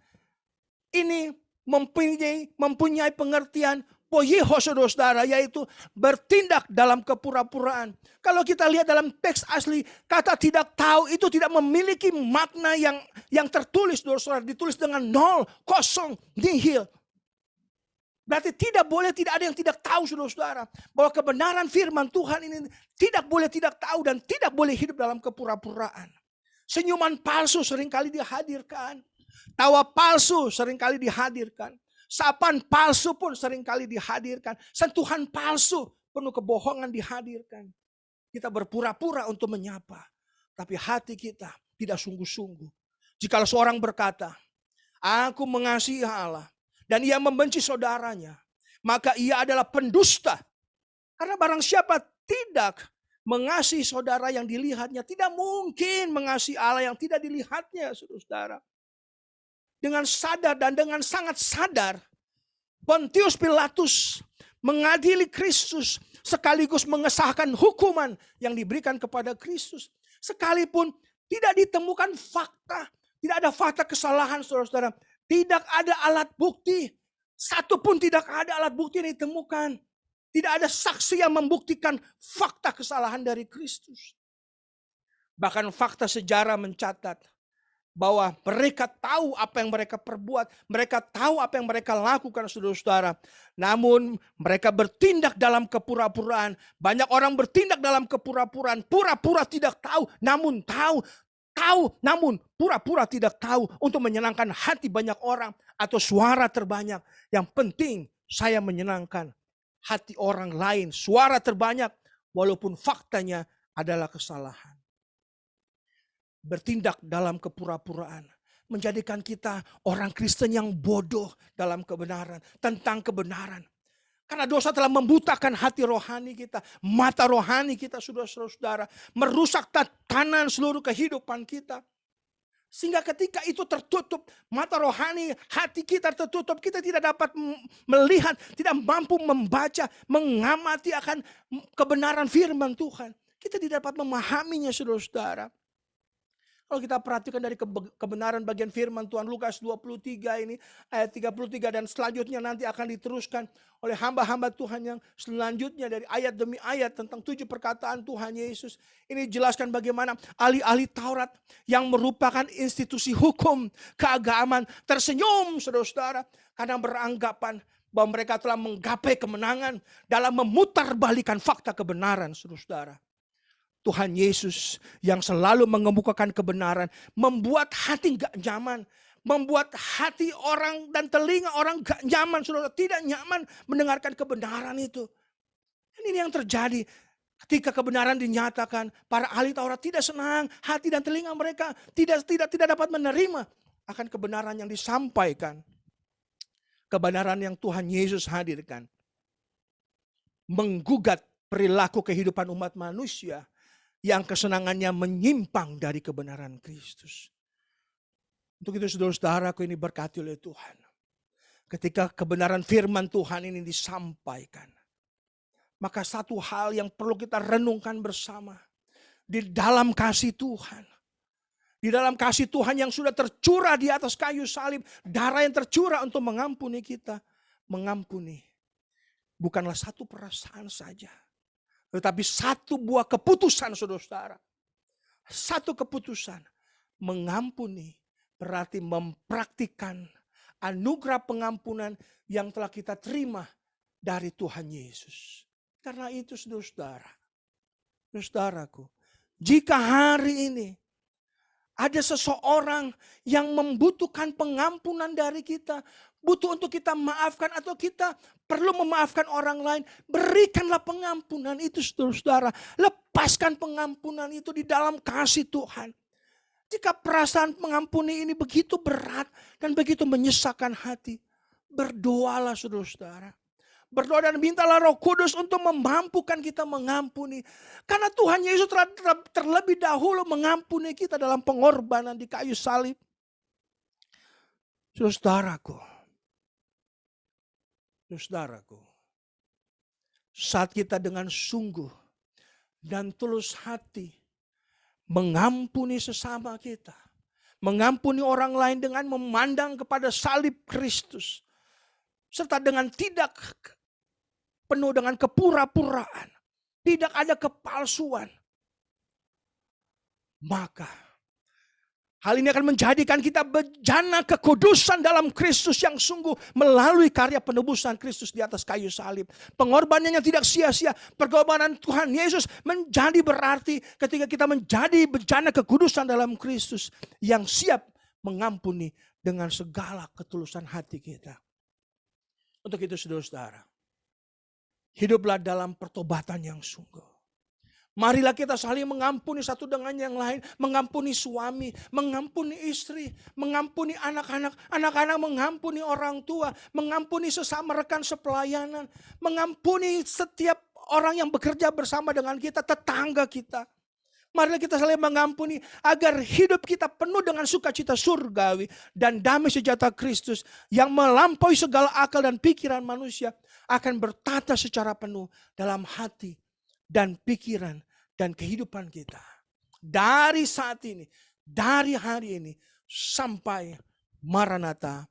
ini mempunyai pengertian poieho, saudara-saudara, yaitu bertindak dalam kepura-puraan. Kalau kita lihat dalam teks asli, kata tidak tahu itu tidak memiliki makna yang tertulis, saudara-saudara, ditulis dengan nol, kosong, nihil. Berarti tidak ada yang tidak tahu, saudara-saudara, bahwa kebenaran firman Tuhan ini tidak boleh tidak tahu dan tidak boleh hidup dalam kepura-puraan. Senyuman palsu seringkali dihadirkan. Tawa palsu seringkali dihadirkan. Sapaan palsu pun seringkali dihadirkan. Sentuhan palsu, penuh kebohongan dihadirkan. Kita berpura-pura untuk menyapa, tapi hati kita tidak sungguh-sungguh. Jika seorang berkata, aku mengasihi Allah, dan ia membenci saudaranya, maka ia adalah pendusta. Karena barang siapa tidak mengasihi saudara yang dilihatnya, tidak mungkin mengasihi Allah yang tidak dilihatnya, saudara. Dengan sadar dan dengan sangat sadar, Pontius Pilatus mengadili Kristus sekaligus mengesahkan hukuman yang diberikan kepada Kristus. Sekalipun tidak ditemukan fakta, tidak ada fakta kesalahan, saudara-saudara. Tidak ada alat bukti. Satu pun tidak ada alat bukti yang ditemukan. Tidak ada saksi yang membuktikan fakta kesalahan dari Kristus. Bahkan fakta sejarah mencatat bahwa mereka tahu apa yang mereka perbuat. Mereka tahu apa yang mereka lakukan, saudara-saudara. Namun mereka bertindak dalam kepura-puraan. Banyak orang bertindak dalam kepura-puraan. Pura-pura tidak tahu, namun tahu. Tahu namun pura-pura tidak tahu untuk menyenangkan hati banyak orang atau suara terbanyak. Yang penting saya menyenangkan hati orang lain. Suara terbanyak walaupun faktanya adalah kesalahan. Bertindak dalam kepura-puraan menjadikan kita orang Kristen yang bodoh dalam kebenaran, tentang kebenaran. Karena dosa telah membutakan hati rohani kita, mata rohani kita, saudara-saudara, merusak tatanan seluruh kehidupan kita. Sehingga ketika itu tertutup, mata rohani, hati kita tertutup, kita tidak dapat melihat, tidak mampu membaca, mengamati akan kebenaran firman Tuhan. Kita tidak dapat memahaminya, saudara-saudara. Kalau kita perhatikan dari kebenaran bagian firman Tuhan Lukas 23 ini ayat 33 dan selanjutnya nanti akan diteruskan oleh hamba-hamba Tuhan yang selanjutnya dari ayat demi ayat tentang 7 perkataan Tuhan Yesus. Ini jelaskan bagaimana ahli-ahli Taurat yang merupakan institusi hukum keagamaan tersenyum, saudara-saudara, karena beranggapan bahwa mereka telah menggapai kemenangan dalam memutarbalikan fakta kebenaran, saudara-saudara. Tuhan Yesus yang selalu mengemukakan kebenaran membuat hati gak nyaman. Membuat hati orang dan telinga orang gak nyaman. Saudara, tidak nyaman mendengarkan kebenaran itu. Dan ini yang terjadi ketika kebenaran dinyatakan. Para ahli Taurat tidak senang. Hati dan telinga mereka tidak dapat menerima akan kebenaran yang disampaikan. Kebenaran yang Tuhan Yesus hadirkan. Menggugat perilaku kehidupan umat manusia yang kesenangannya menyimpang dari kebenaran Kristus. Untuk itu saudara-saudaraku ini berkati oleh Tuhan. Ketika kebenaran firman Tuhan ini disampaikan, maka satu hal yang perlu kita renungkan bersama. Di dalam kasih Tuhan. Di dalam kasih Tuhan yang sudah tercurah di atas kayu salib. Darah yang tercurah untuk mengampuni kita. Mengampuni. Bukanlah satu perasaan saja. Tetapi satu buah keputusan, saudara-saudara. satu keputusan. Mengampuni berarti mempraktikkan anugerah pengampunan yang telah kita terima dari Tuhan Yesus. Karena itu saudaraku, jika hari ini ada seseorang yang membutuhkan pengampunan dari kita, butuh untuk kita maafkan atau kita perlu memaafkan orang lain, berikanlah pengampunan itu saudara. Lepaskan pengampunan itu di dalam kasih Tuhan. Jika perasaan mengampuni ini begitu berat dan begitu menyesakkan hati, berdoalah saudara-saudara. Berdoa dan mintalah Roh Kudus untuk memampukan kita mengampuni. Karena Tuhan Yesus terlebih dahulu mengampuni kita dalam pengorbanan di kayu salib. Saudaraku, saat kita dengan sungguh dan tulus hati mengampuni sesama kita, mengampuni orang lain dengan memandang kepada salib Kristus, serta dengan tidak penuh dengan kepura-puraan, tidak ada kepalsuan, maka hal ini akan menjadikan kita bejana kekudusan dalam Kristus yang sungguh melalui karya penebusan Kristus di atas kayu salib. Pengorbanannya tidak sia-sia. Pengorbanan Tuhan Yesus menjadi berarti ketika kita menjadi bejana kekudusan dalam Kristus yang siap mengampuni dengan segala ketulusan hati kita. Untuk itu saudara-saudara, hiduplah dalam pertobatan yang sungguh. Marilah kita saling mengampuni satu dengan yang lain. Mengampuni suami, mengampuni istri, mengampuni anak-anak. Anak-anak mengampuni orang tua, mengampuni sesama rekan sepelayanan. Mengampuni setiap orang yang bekerja bersama dengan kita, tetangga kita. Marilah kita saling mengampuni agar hidup kita penuh dengan sukacita surgawi dan damai sejahtera Kristus yang melampaui segala akal dan pikiran manusia akan bertata secara penuh dalam hati dan pikiran dan kehidupan kita. Dari saat ini, dari hari ini sampai Maranatha,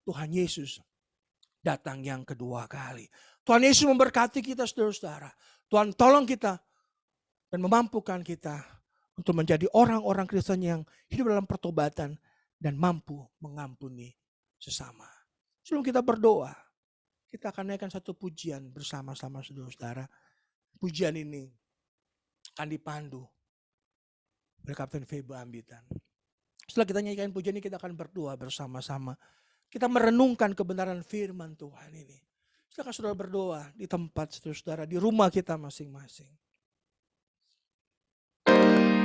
Tuhan Yesus datang yang kedua kali. Tuhan Yesus memberkati kita saudara-saudara. Tuhan tolong kita dan memampukan kita untuk menjadi orang-orang Kristen yang hidup dalam pertobatan dan mampu mengampuni sesama. Sebelum kita berdoa, kita akan naikkan satu pujian bersama-sama saudara-saudara. Pujian ini akan dipandu oleh Kapten Febo Ambitan. Setelah kita nyanyikan pujian ini, kita akan berdoa bersama-sama. Kita merenungkan kebenaran firman Tuhan ini. Silakan saudara berdoa di tempat saudara, di rumah kita masing-masing. Padamu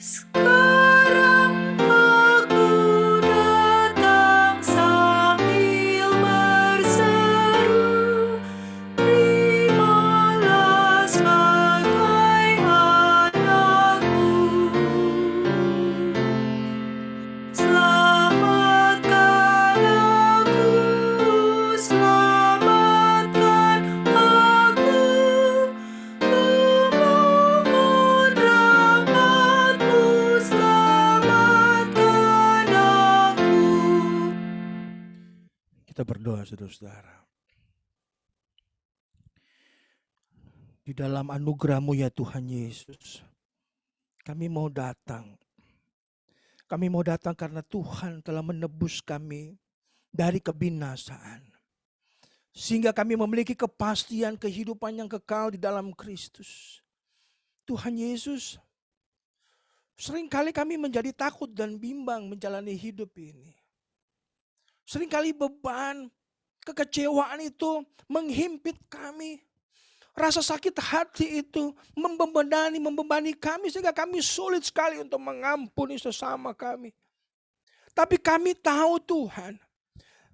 Sekarang aku datang sambil berseru, terimalah sebagai anakku. Selamatkan aku, selamatkan aku, ku mohon rahmat-Mu, selamatkan aku. Kita berdoa saudara-saudara. Di dalam anugerah-Mu ya Tuhan Yesus, kami mau datang. Kami mau datang karena Tuhan telah menebus kami dari kebinasaan. Sehingga kami memiliki kepastian kehidupan yang kekal di dalam Kristus. Tuhan Yesus, seringkali kami menjadi takut dan bimbang menjalani hidup ini. Seringkali beban, kekecewaan itu menghimpit kami. Rasa sakit hati itu membebani kami sehingga kami sulit sekali untuk mengampuni sesama kami. Tapi kami tahu Tuhan,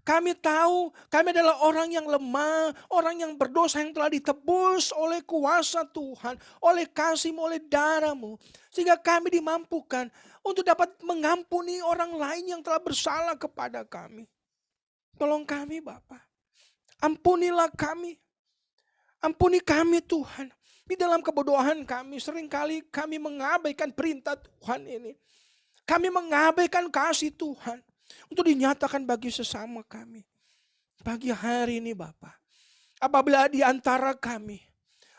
kami tahu kami adalah orang yang lemah, orang yang berdosa yang telah ditebus oleh kuasa Tuhan, oleh kasih-Mu, oleh darah-Mu. Sehingga kami dimampukan untuk dapat mengampuni orang lain yang telah bersalah kepada kami. Tolong kami Bapa, ampunilah kami. Ampuni kami Tuhan. Di dalam kebodohan kami seringkali kami mengabaikan perintah Tuhan ini. Kami mengabaikan kasih Tuhan untuk dinyatakan bagi sesama kami. Pagi hari ini Bapa, apabila di antara kami,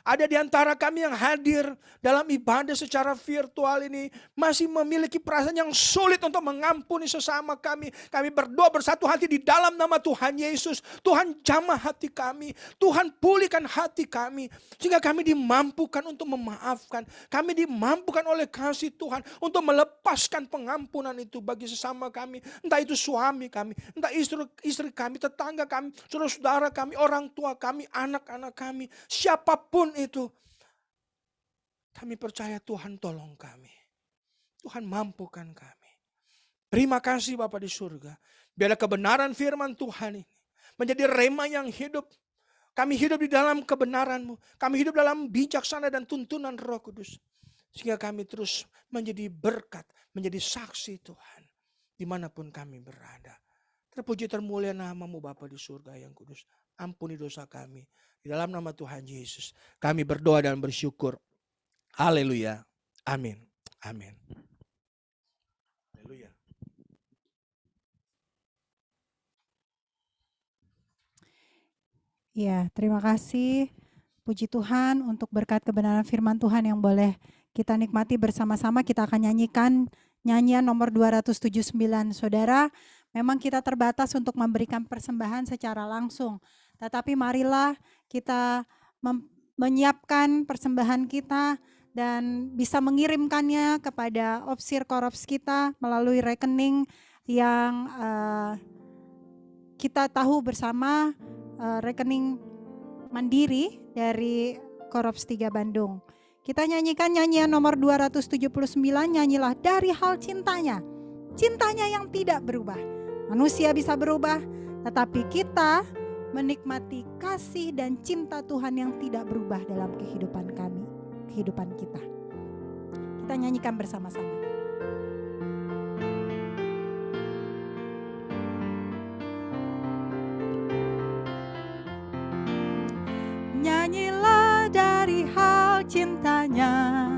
ada di antara kami yang hadir dalam ibadah secara virtual ini masih memiliki perasaan yang sulit untuk mengampuni sesama kami. Kami berdoa bersatu hati di dalam nama Tuhan Yesus. Tuhan jamah hati kami. Tuhan pulihkan hati kami. Sehingga kami dimampukan untuk memaafkan. Kami dimampukan oleh kasih Tuhan untuk melepaskan pengampunan itu bagi sesama kami. Entah itu suami kami, entah istri kami, tetangga kami, saudara-saudara kami, orang tua kami, anak-anak kami. Siapapun itu, kami percaya Tuhan tolong kami. Tuhan mampukan kami. Terima kasih Bapa di surga. Biarlah kebenaran firman Tuhan ini menjadi rema yang hidup. Kami hidup di dalam kebenaran-Mu. Kami hidup dalam bijaksana dan tuntunan Roh Kudus. Sehingga kami terus menjadi berkat, menjadi saksi Tuhan dimanapun kami berada. Terpuji termulia nama-Mu Bapa di surga yang kudus. Ampuni dosa kami. Di dalam nama Tuhan Yesus kami berdoa dan bersyukur. Haleluya. Amin. Amin. Haleluya. Ya, terima kasih. Puji Tuhan untuk berkat kebenaran firman Tuhan yang boleh kita nikmati bersama-sama. Kita akan nyanyikan nyanyian nomor 279. Saudara, memang kita terbatas untuk memberikan persembahan secara langsung. Tetapi marilah kita menyiapkan persembahan kita dan bisa mengirimkannya kepada Opsir Korops kita melalui rekening yang kita tahu bersama, rekening mandiri dari Korops 3 Bandung. Kita nyanyikan nyanyian nomor 279, nyanyilah dari hal cintanya. Cintanya yang tidak berubah. Manusia bisa berubah, tetapi kita menikmati kasih dan cinta Tuhan yang tidak berubah dalam kehidupan kami, kehidupan kita. Kita nyanyikan bersama-sama. Nyanyilah dari hal cintanya,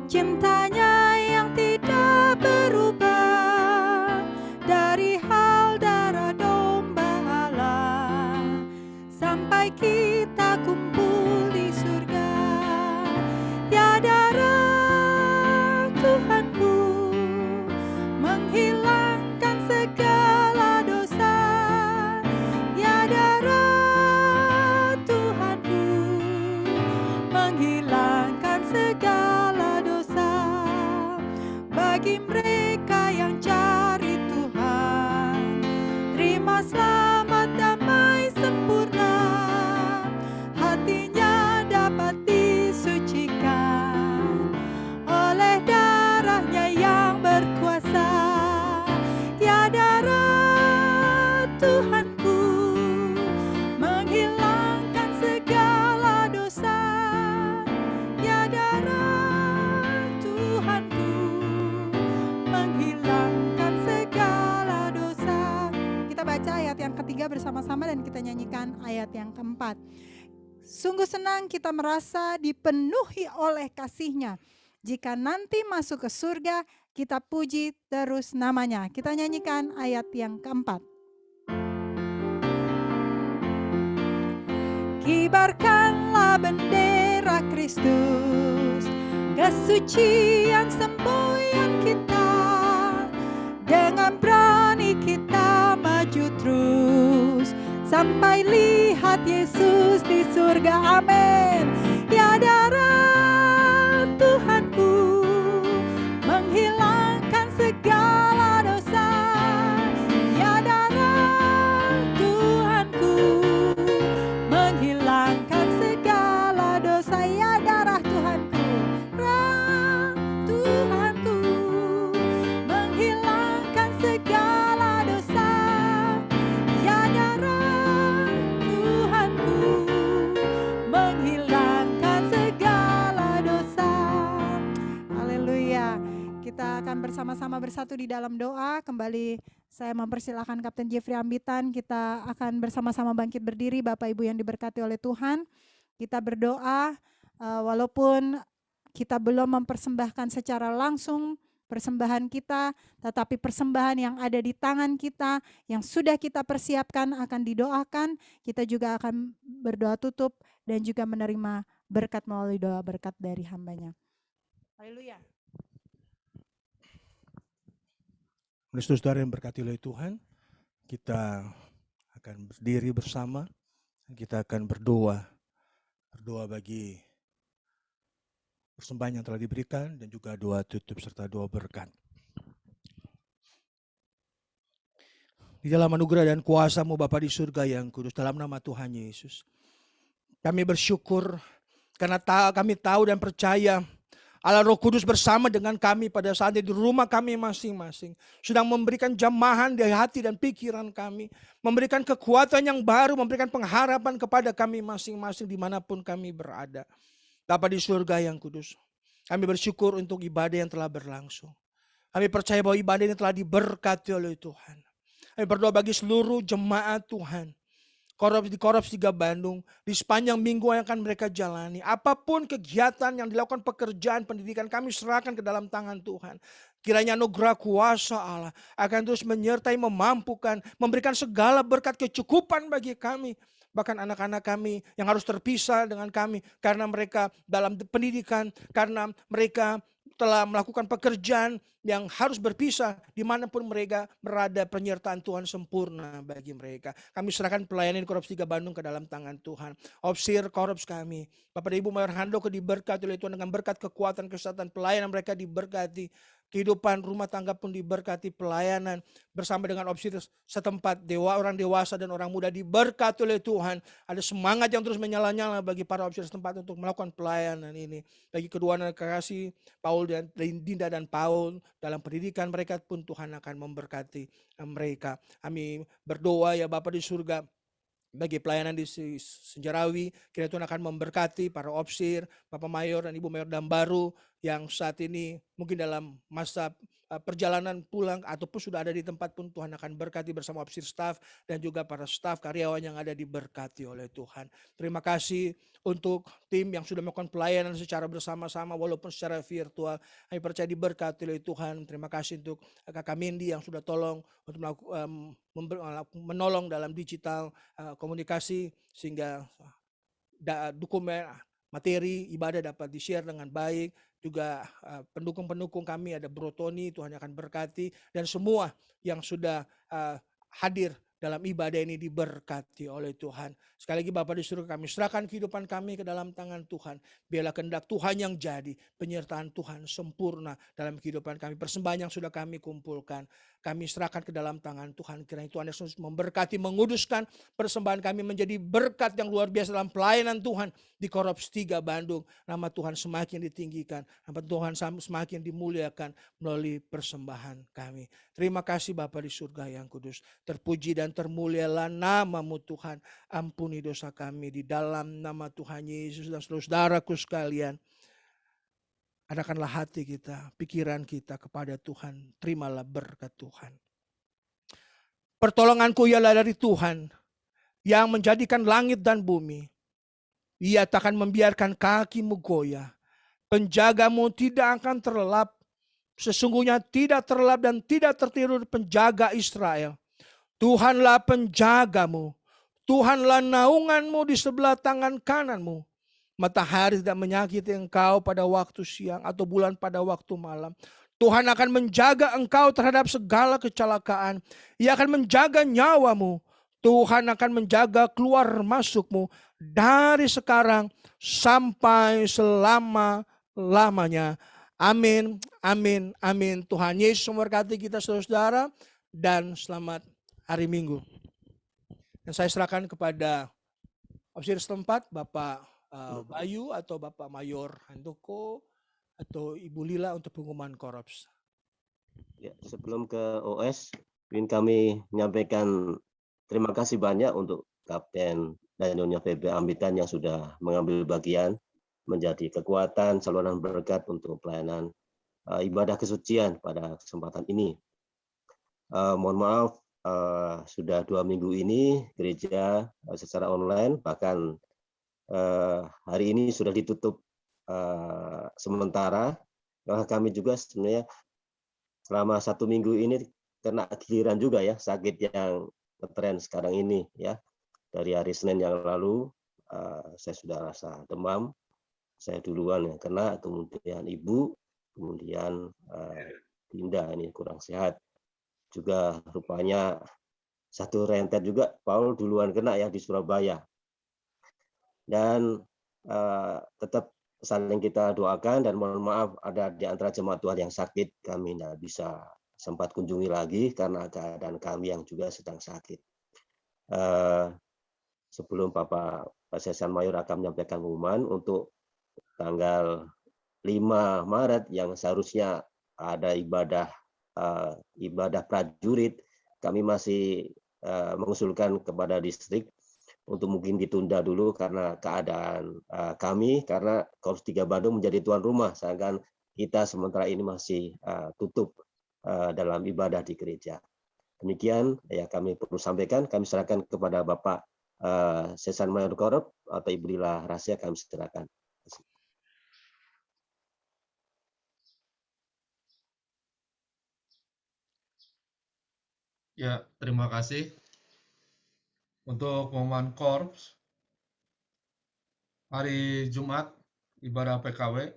cintanya yang tidak berubah, dari hal darah domba Allah, sampai kita kumpul di surga. Ya darah Tuhanku menghilangkan segala dosa. Ya darah Tuhanku menghilangkan segala dosa. Bagi mereka yang cari Tuhan, terima selamat damai sempurna. Hatinya dapat disucikan oleh darah bersama-sama dan kita nyanyikan ayat yang keempat. Sungguh senang kita merasa dipenuhi oleh kasih-Nya. Jika nanti masuk ke surga, kita puji terus namanya. Kita nyanyikan ayat yang keempat. Kibarkanlah bendera Kristus, kesucian semboyan kita. Dengan berani kita maju terus, sampai lihat Yesus di surga, amin. Ya darah Tuhanku, menghilangkan segala dosa. Ya darah Tuhanku, menghilangkan segala dosa. Ya darah Tuhanku, Tuhanku, menghilangkan segala dosa. Ya darah Tuhanku, menghilangkan segala dosa. Haleluya. Kita akan bersama-sama bersatu di dalam doa. Kembali saya mempersilahkan Kapten Jeffrey Ambitan. Kita akan bersama-sama bangkit berdiri, Bapak Ibu yang diberkati oleh Tuhan. Kita berdoa walaupun kita belum mempersembahkan secara langsung persembahan kita, tetapi persembahan yang ada di tangan kita, yang sudah kita persiapkan akan didoakan. Kita juga akan berdoa tutup dan juga menerima berkat melalui doa berkat dari hamba-Nya. Haleluya. Saudara yang berkati oleh Tuhan, kita akan berdiri bersama dan kita akan berdoa. Berdoa bagi persembahan yang telah diberikan dan juga doa tutup serta doa berkat. Di dalam anugerah dan kuasa-Mu Bapa di surga yang kudus, dalam nama Tuhan Yesus, kami bersyukur karena kami tahu dan percaya Allah Roh Kudus bersama dengan kami pada saat di rumah kami masing-masing. Sedang memberikan jamahan di hati dan pikiran kami. Memberikan kekuatan yang baru, memberikan pengharapan kepada kami masing-masing dimanapun kami berada. Bapa di surga yang kudus, kami bersyukur untuk ibadah yang telah berlangsung. Kami percaya bahwa ibadah ini telah diberkati oleh Tuhan. Kami berdoa bagi seluruh jemaat Tuhan. Di Korps 3 Bandung, di sepanjang minggu yang akan mereka jalani. Apapun kegiatan yang dilakukan, pekerjaan, pendidikan, kami serahkan ke dalam tangan Tuhan. Kiranya anugerah kuasa Allah akan terus menyertai, memampukan, memberikan segala berkat kecukupan bagi kami. Bahkan anak-anak kami yang harus terpisah dengan kami karena mereka dalam pendidikan, karena mereka telah melakukan pekerjaan yang harus berpisah dimanapun mereka berada, penyertaan Tuhan sempurna bagi mereka. Kami serahkan pelayanan Korps 3 Bandung ke dalam tangan Tuhan. Opsir Korps kami, Bapak dan Ibu Mayor Handoko diberkati oleh Tuhan dengan berkat kekuatan, kesehatan, pelayanan mereka diberkati. Kehidupan rumah tangga pun diberkati, pelayanan bersama dengan opsir setempat, orang dewasa dan orang muda diberkati oleh Tuhan. Ada semangat yang terus menyala-nyala bagi para opsir setempat untuk melakukan pelayanan ini. Bagi kedua anak kekasih, Paul dan Dinda dan Paul, dalam pendidikan mereka pun Tuhan akan memberkati mereka. Kami berdoa ya Bapa di surga, bagi pelayanan di Senjarawi, kiranya Tuhan akan memberkati para opsir, Bapak Mayor dan Ibu Mayor Dambaru yang saat ini mungkin dalam masa perjalanan pulang ataupun sudah ada di tempat pun Tuhan akan berkati bersama opsir staff dan juga para staff karyawan yang ada diberkati oleh Tuhan. Terima kasih untuk tim yang sudah melakukan pelayanan secara bersama-sama walaupun secara virtual. Kami percaya diberkati oleh Tuhan. Terima kasih untuk Kakak Mindy yang sudah tolong untuk menolong dalam digital komunikasi sehingga dokumen materi ibadah dapat di-share dengan baik. Juga pendukung-pendukung kami ada Bro Tony, Tuhan akan berkati. Dan semua yang sudah hadir dalam ibadah ini diberkati oleh Tuhan. Sekali lagi Bapak di surga, kami serahkan kehidupan kami ke dalam tangan Tuhan. Biarlah kehendak Tuhan yang jadi, penyertaan Tuhan sempurna dalam kehidupan kami. Persembahan yang sudah kami kumpulkan, kami serahkan ke dalam tangan Tuhan. Kiranya Tuhan Yesus memberkati, menguduskan persembahan kami menjadi berkat yang luar biasa dalam pelayanan Tuhan di Korps 3 Bandung. Nama Tuhan semakin ditinggikan, nama Tuhan semakin dimuliakan melalui persembahan kami. Terima kasih Bapa di surga yang kudus. Terpuji dan termulialah nama-Mu Tuhan. Ampuni dosa kami di dalam nama Tuhan Yesus dan saudara-saudaraku sekalian. Arahkanlah hati kita, pikiran kita kepada Tuhan. Terimalah berkat Tuhan. Pertolonganku ialah dari Tuhan yang menjadikan langit dan bumi. Ia tak akan membiarkan kakimu goyah. Penjagamu tidak akan terlelap. Sesungguhnya tidak terlelap dan tidak tertidur penjaga Israel. Tuhanlah penjagamu. Tuhanlah naunganmu di sebelah tangan kananmu. Matahari tidak menyakiti engkau pada waktu siang atau bulan pada waktu malam. Tuhan akan menjaga engkau terhadap segala kecelakaan. Ia akan menjaga nyawamu. Tuhan akan menjaga keluar masukmu dari sekarang sampai selama-lamanya. Amin, amin, amin. Tuhan Yesus memberkati kita saudara-saudara dan selamat hari Minggu. Dan saya serahkan kepada ofisir setempat, Bapak Bayu atau Bapak Mayor Handoko atau Ibu Lila untuk pengumuman Korops. Ya, sebelum ke OS, ingin kami menyampaikan terima kasih banyak untuk Kapten dan Nyonya VB Ambitan yang sudah mengambil bagian menjadi kekuatan saluran berkat untuk pelayanan ibadah kesucian pada kesempatan ini. Mohon maaf, sudah 2 minggu ini gereja secara online, bahkan hari ini sudah ditutup sementara. Karena kami juga sebenarnya selama 1 minggu ini kena giliran juga ya, sakit yang ngetren sekarang ini ya. Dari hari Senin yang lalu saya sudah rasa demam, saya duluan yang kena, kemudian ibu, kemudian Dinda ini kurang sehat. Juga rupanya satu rentet juga Paul duluan kena ya di Surabaya. Dan tetap saling kita doakan dan mohon maaf ada di antara jemaat Tuhan yang sakit, kami tidak bisa sempat kunjungi lagi karena keadaan kami yang juga sedang sakit. Sebelum Bapak Sesan Mayor akan menyampaikan pengumuman untuk tanggal 5 Maret yang seharusnya ada ibadah prajurit, kami masih mengusulkan kepada distrik untuk mungkin ditunda dulu karena keadaan kami, karena Korps 3 Bandung menjadi tuan rumah, sedangkan kita sementara ini masih tutup dalam ibadah di gereja. Demikian ya kami perlu sampaikan, kami serahkan kepada Bapak Sesan Mayor Korps atau Ibu Lila Rahasia, kami serahkan. Ya, terima kasih. Untuk pengumuman Korps, hari Jumat, ibadah PKW,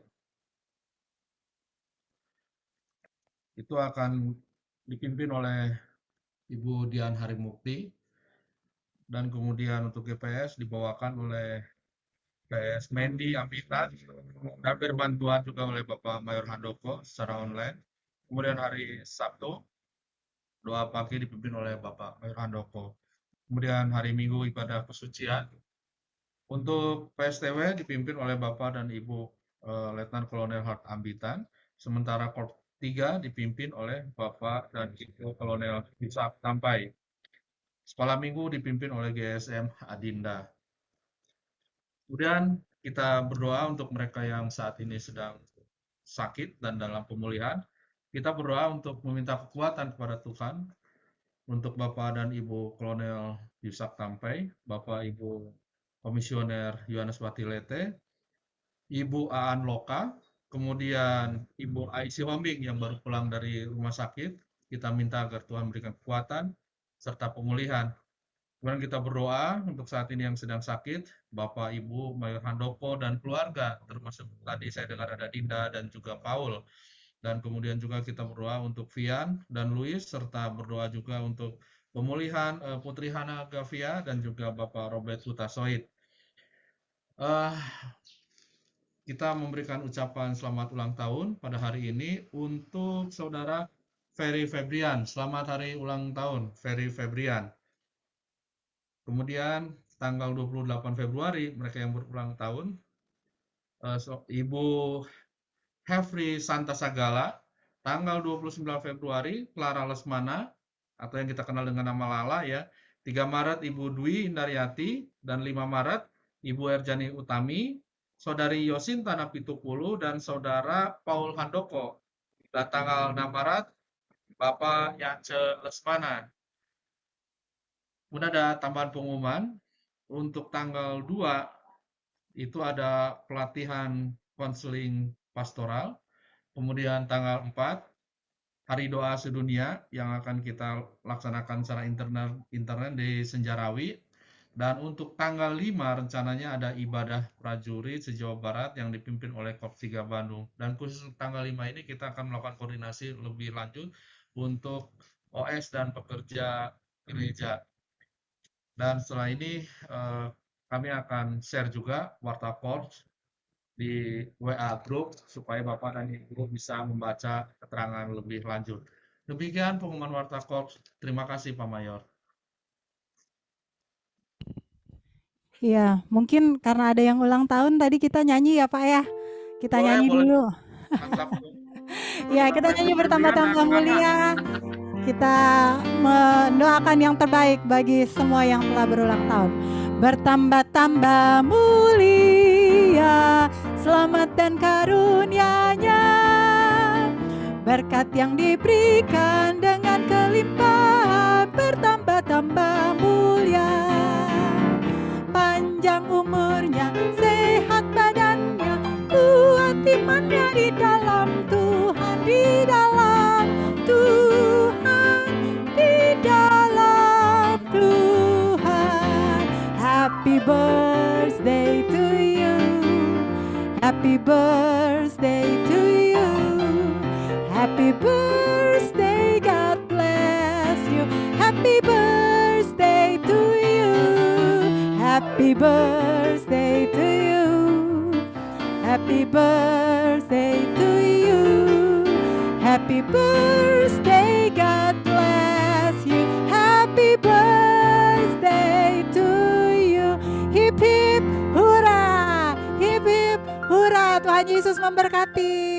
itu akan dipimpin oleh Ibu Dian Harimukti, dan kemudian untuk GPS dibawakan oleh PS Mendi Ambitan, dan berbantuan juga oleh Bapak Mayor Handoko secara online. Kemudian hari Sabtu, doa pagi dipimpin oleh Bapak Mayor Handoko. Kemudian hari Minggu ibadah kesucian. Untuk PSTW dipimpin oleh Bapak dan Ibu Letnan Kolonel Hart Ambitan. Sementara Korps 3 dipimpin oleh Bapak dan Ibu Kolonel Ishak Tampai. Sekolah Minggu dipimpin oleh GSM Adinda. Kemudian kita berdoa untuk mereka yang saat ini sedang sakit dan dalam pemulihan. Kita berdoa untuk meminta kekuatan kepada Tuhan untuk Bapak dan Ibu Kolonel Ishak Tampai, Bapak Ibu Komisioner Yohanes Batilete, Ibu Aan Loka, kemudian Ibu Aisy Hombing yang baru pulang dari rumah sakit. Kita minta agar Tuhan berikan kekuatan serta pemulihan. Kemudian kita berdoa untuk saat ini yang sedang sakit, Bapak Ibu Mayor Handoko dan keluarga, termasuk tadi saya dengar ada Dinda dan juga Paul. Dan kemudian juga kita berdoa untuk Vian dan Luis, serta berdoa juga untuk pemulihan Putri Hana Gavia dan juga Bapak Robert Hutasoid. Kita memberikan ucapan selamat ulang tahun pada hari ini untuk Saudara Ferry Febrian. Selamat hari ulang tahun, Ferry Febrian. Kemudian tanggal 28 Februari, mereka yang berulang tahun, Ibu Hefri Santasagala. Tanggal 29 Februari, Clara Lesmana, atau yang kita kenal dengan nama Lala ya. 3 Maret, Ibu Dwi Indaryati, dan 5 Maret, Ibu Erjani Utami, Saudari Yosin Tanapitupulu, dan Saudara Paul Handoko. Dan tanggal 6 Maret, Bapak Yance Lesmana. Kemudian ada tambahan pengumuman untuk tanggal 2 itu ada pelatihan konseling pastoral. Kemudian tanggal 4 Hari Doa Sedunia yang akan kita laksanakan secara internet di Senjarawi. Dan untuk tanggal 5 rencananya ada ibadah prajurit se-Jawa Barat yang dipimpin oleh Korps 3 Bandung. Dan khusus untuk tanggal 5 ini kita akan melakukan koordinasi lebih lanjut untuk OS dan pekerja gereja. Dan setelah ini kami akan share juga Warta Korps di WA Group supaya Bapak dan Ibu bisa membaca keterangan lebih lanjut. Demikian pengumuman Warta Korps. Terima kasih Pak Mayor. Iya, mungkin karena ada yang ulang tahun tadi kita nyanyi ya Pak ya. Kita nyanyi Boleh. dulu. Mantap. Ya, kita nyanyi bertambah-tambah mulia. Kita mendoakan yang terbaik bagi semua yang telah berulang tahun. Bertambah-tambah mulia, selamat dan karunia-Nya. Berkat yang diberikan dengan kelimpahan, bertambah-tambah mulia. Panjang umurnya, sehat badannya, kuat imannya di dalam Tuhan, di dalam Tuhan, di dalam Tuhan. Happy birthday to you, happy birthday to you, happy birthday, God bless you, happy birthday to you, happy birthday to you, happy birthday to you, happy birthday, God bless you, happy birthday to you. Hip hip hura, Tuhan Yesus memberkati.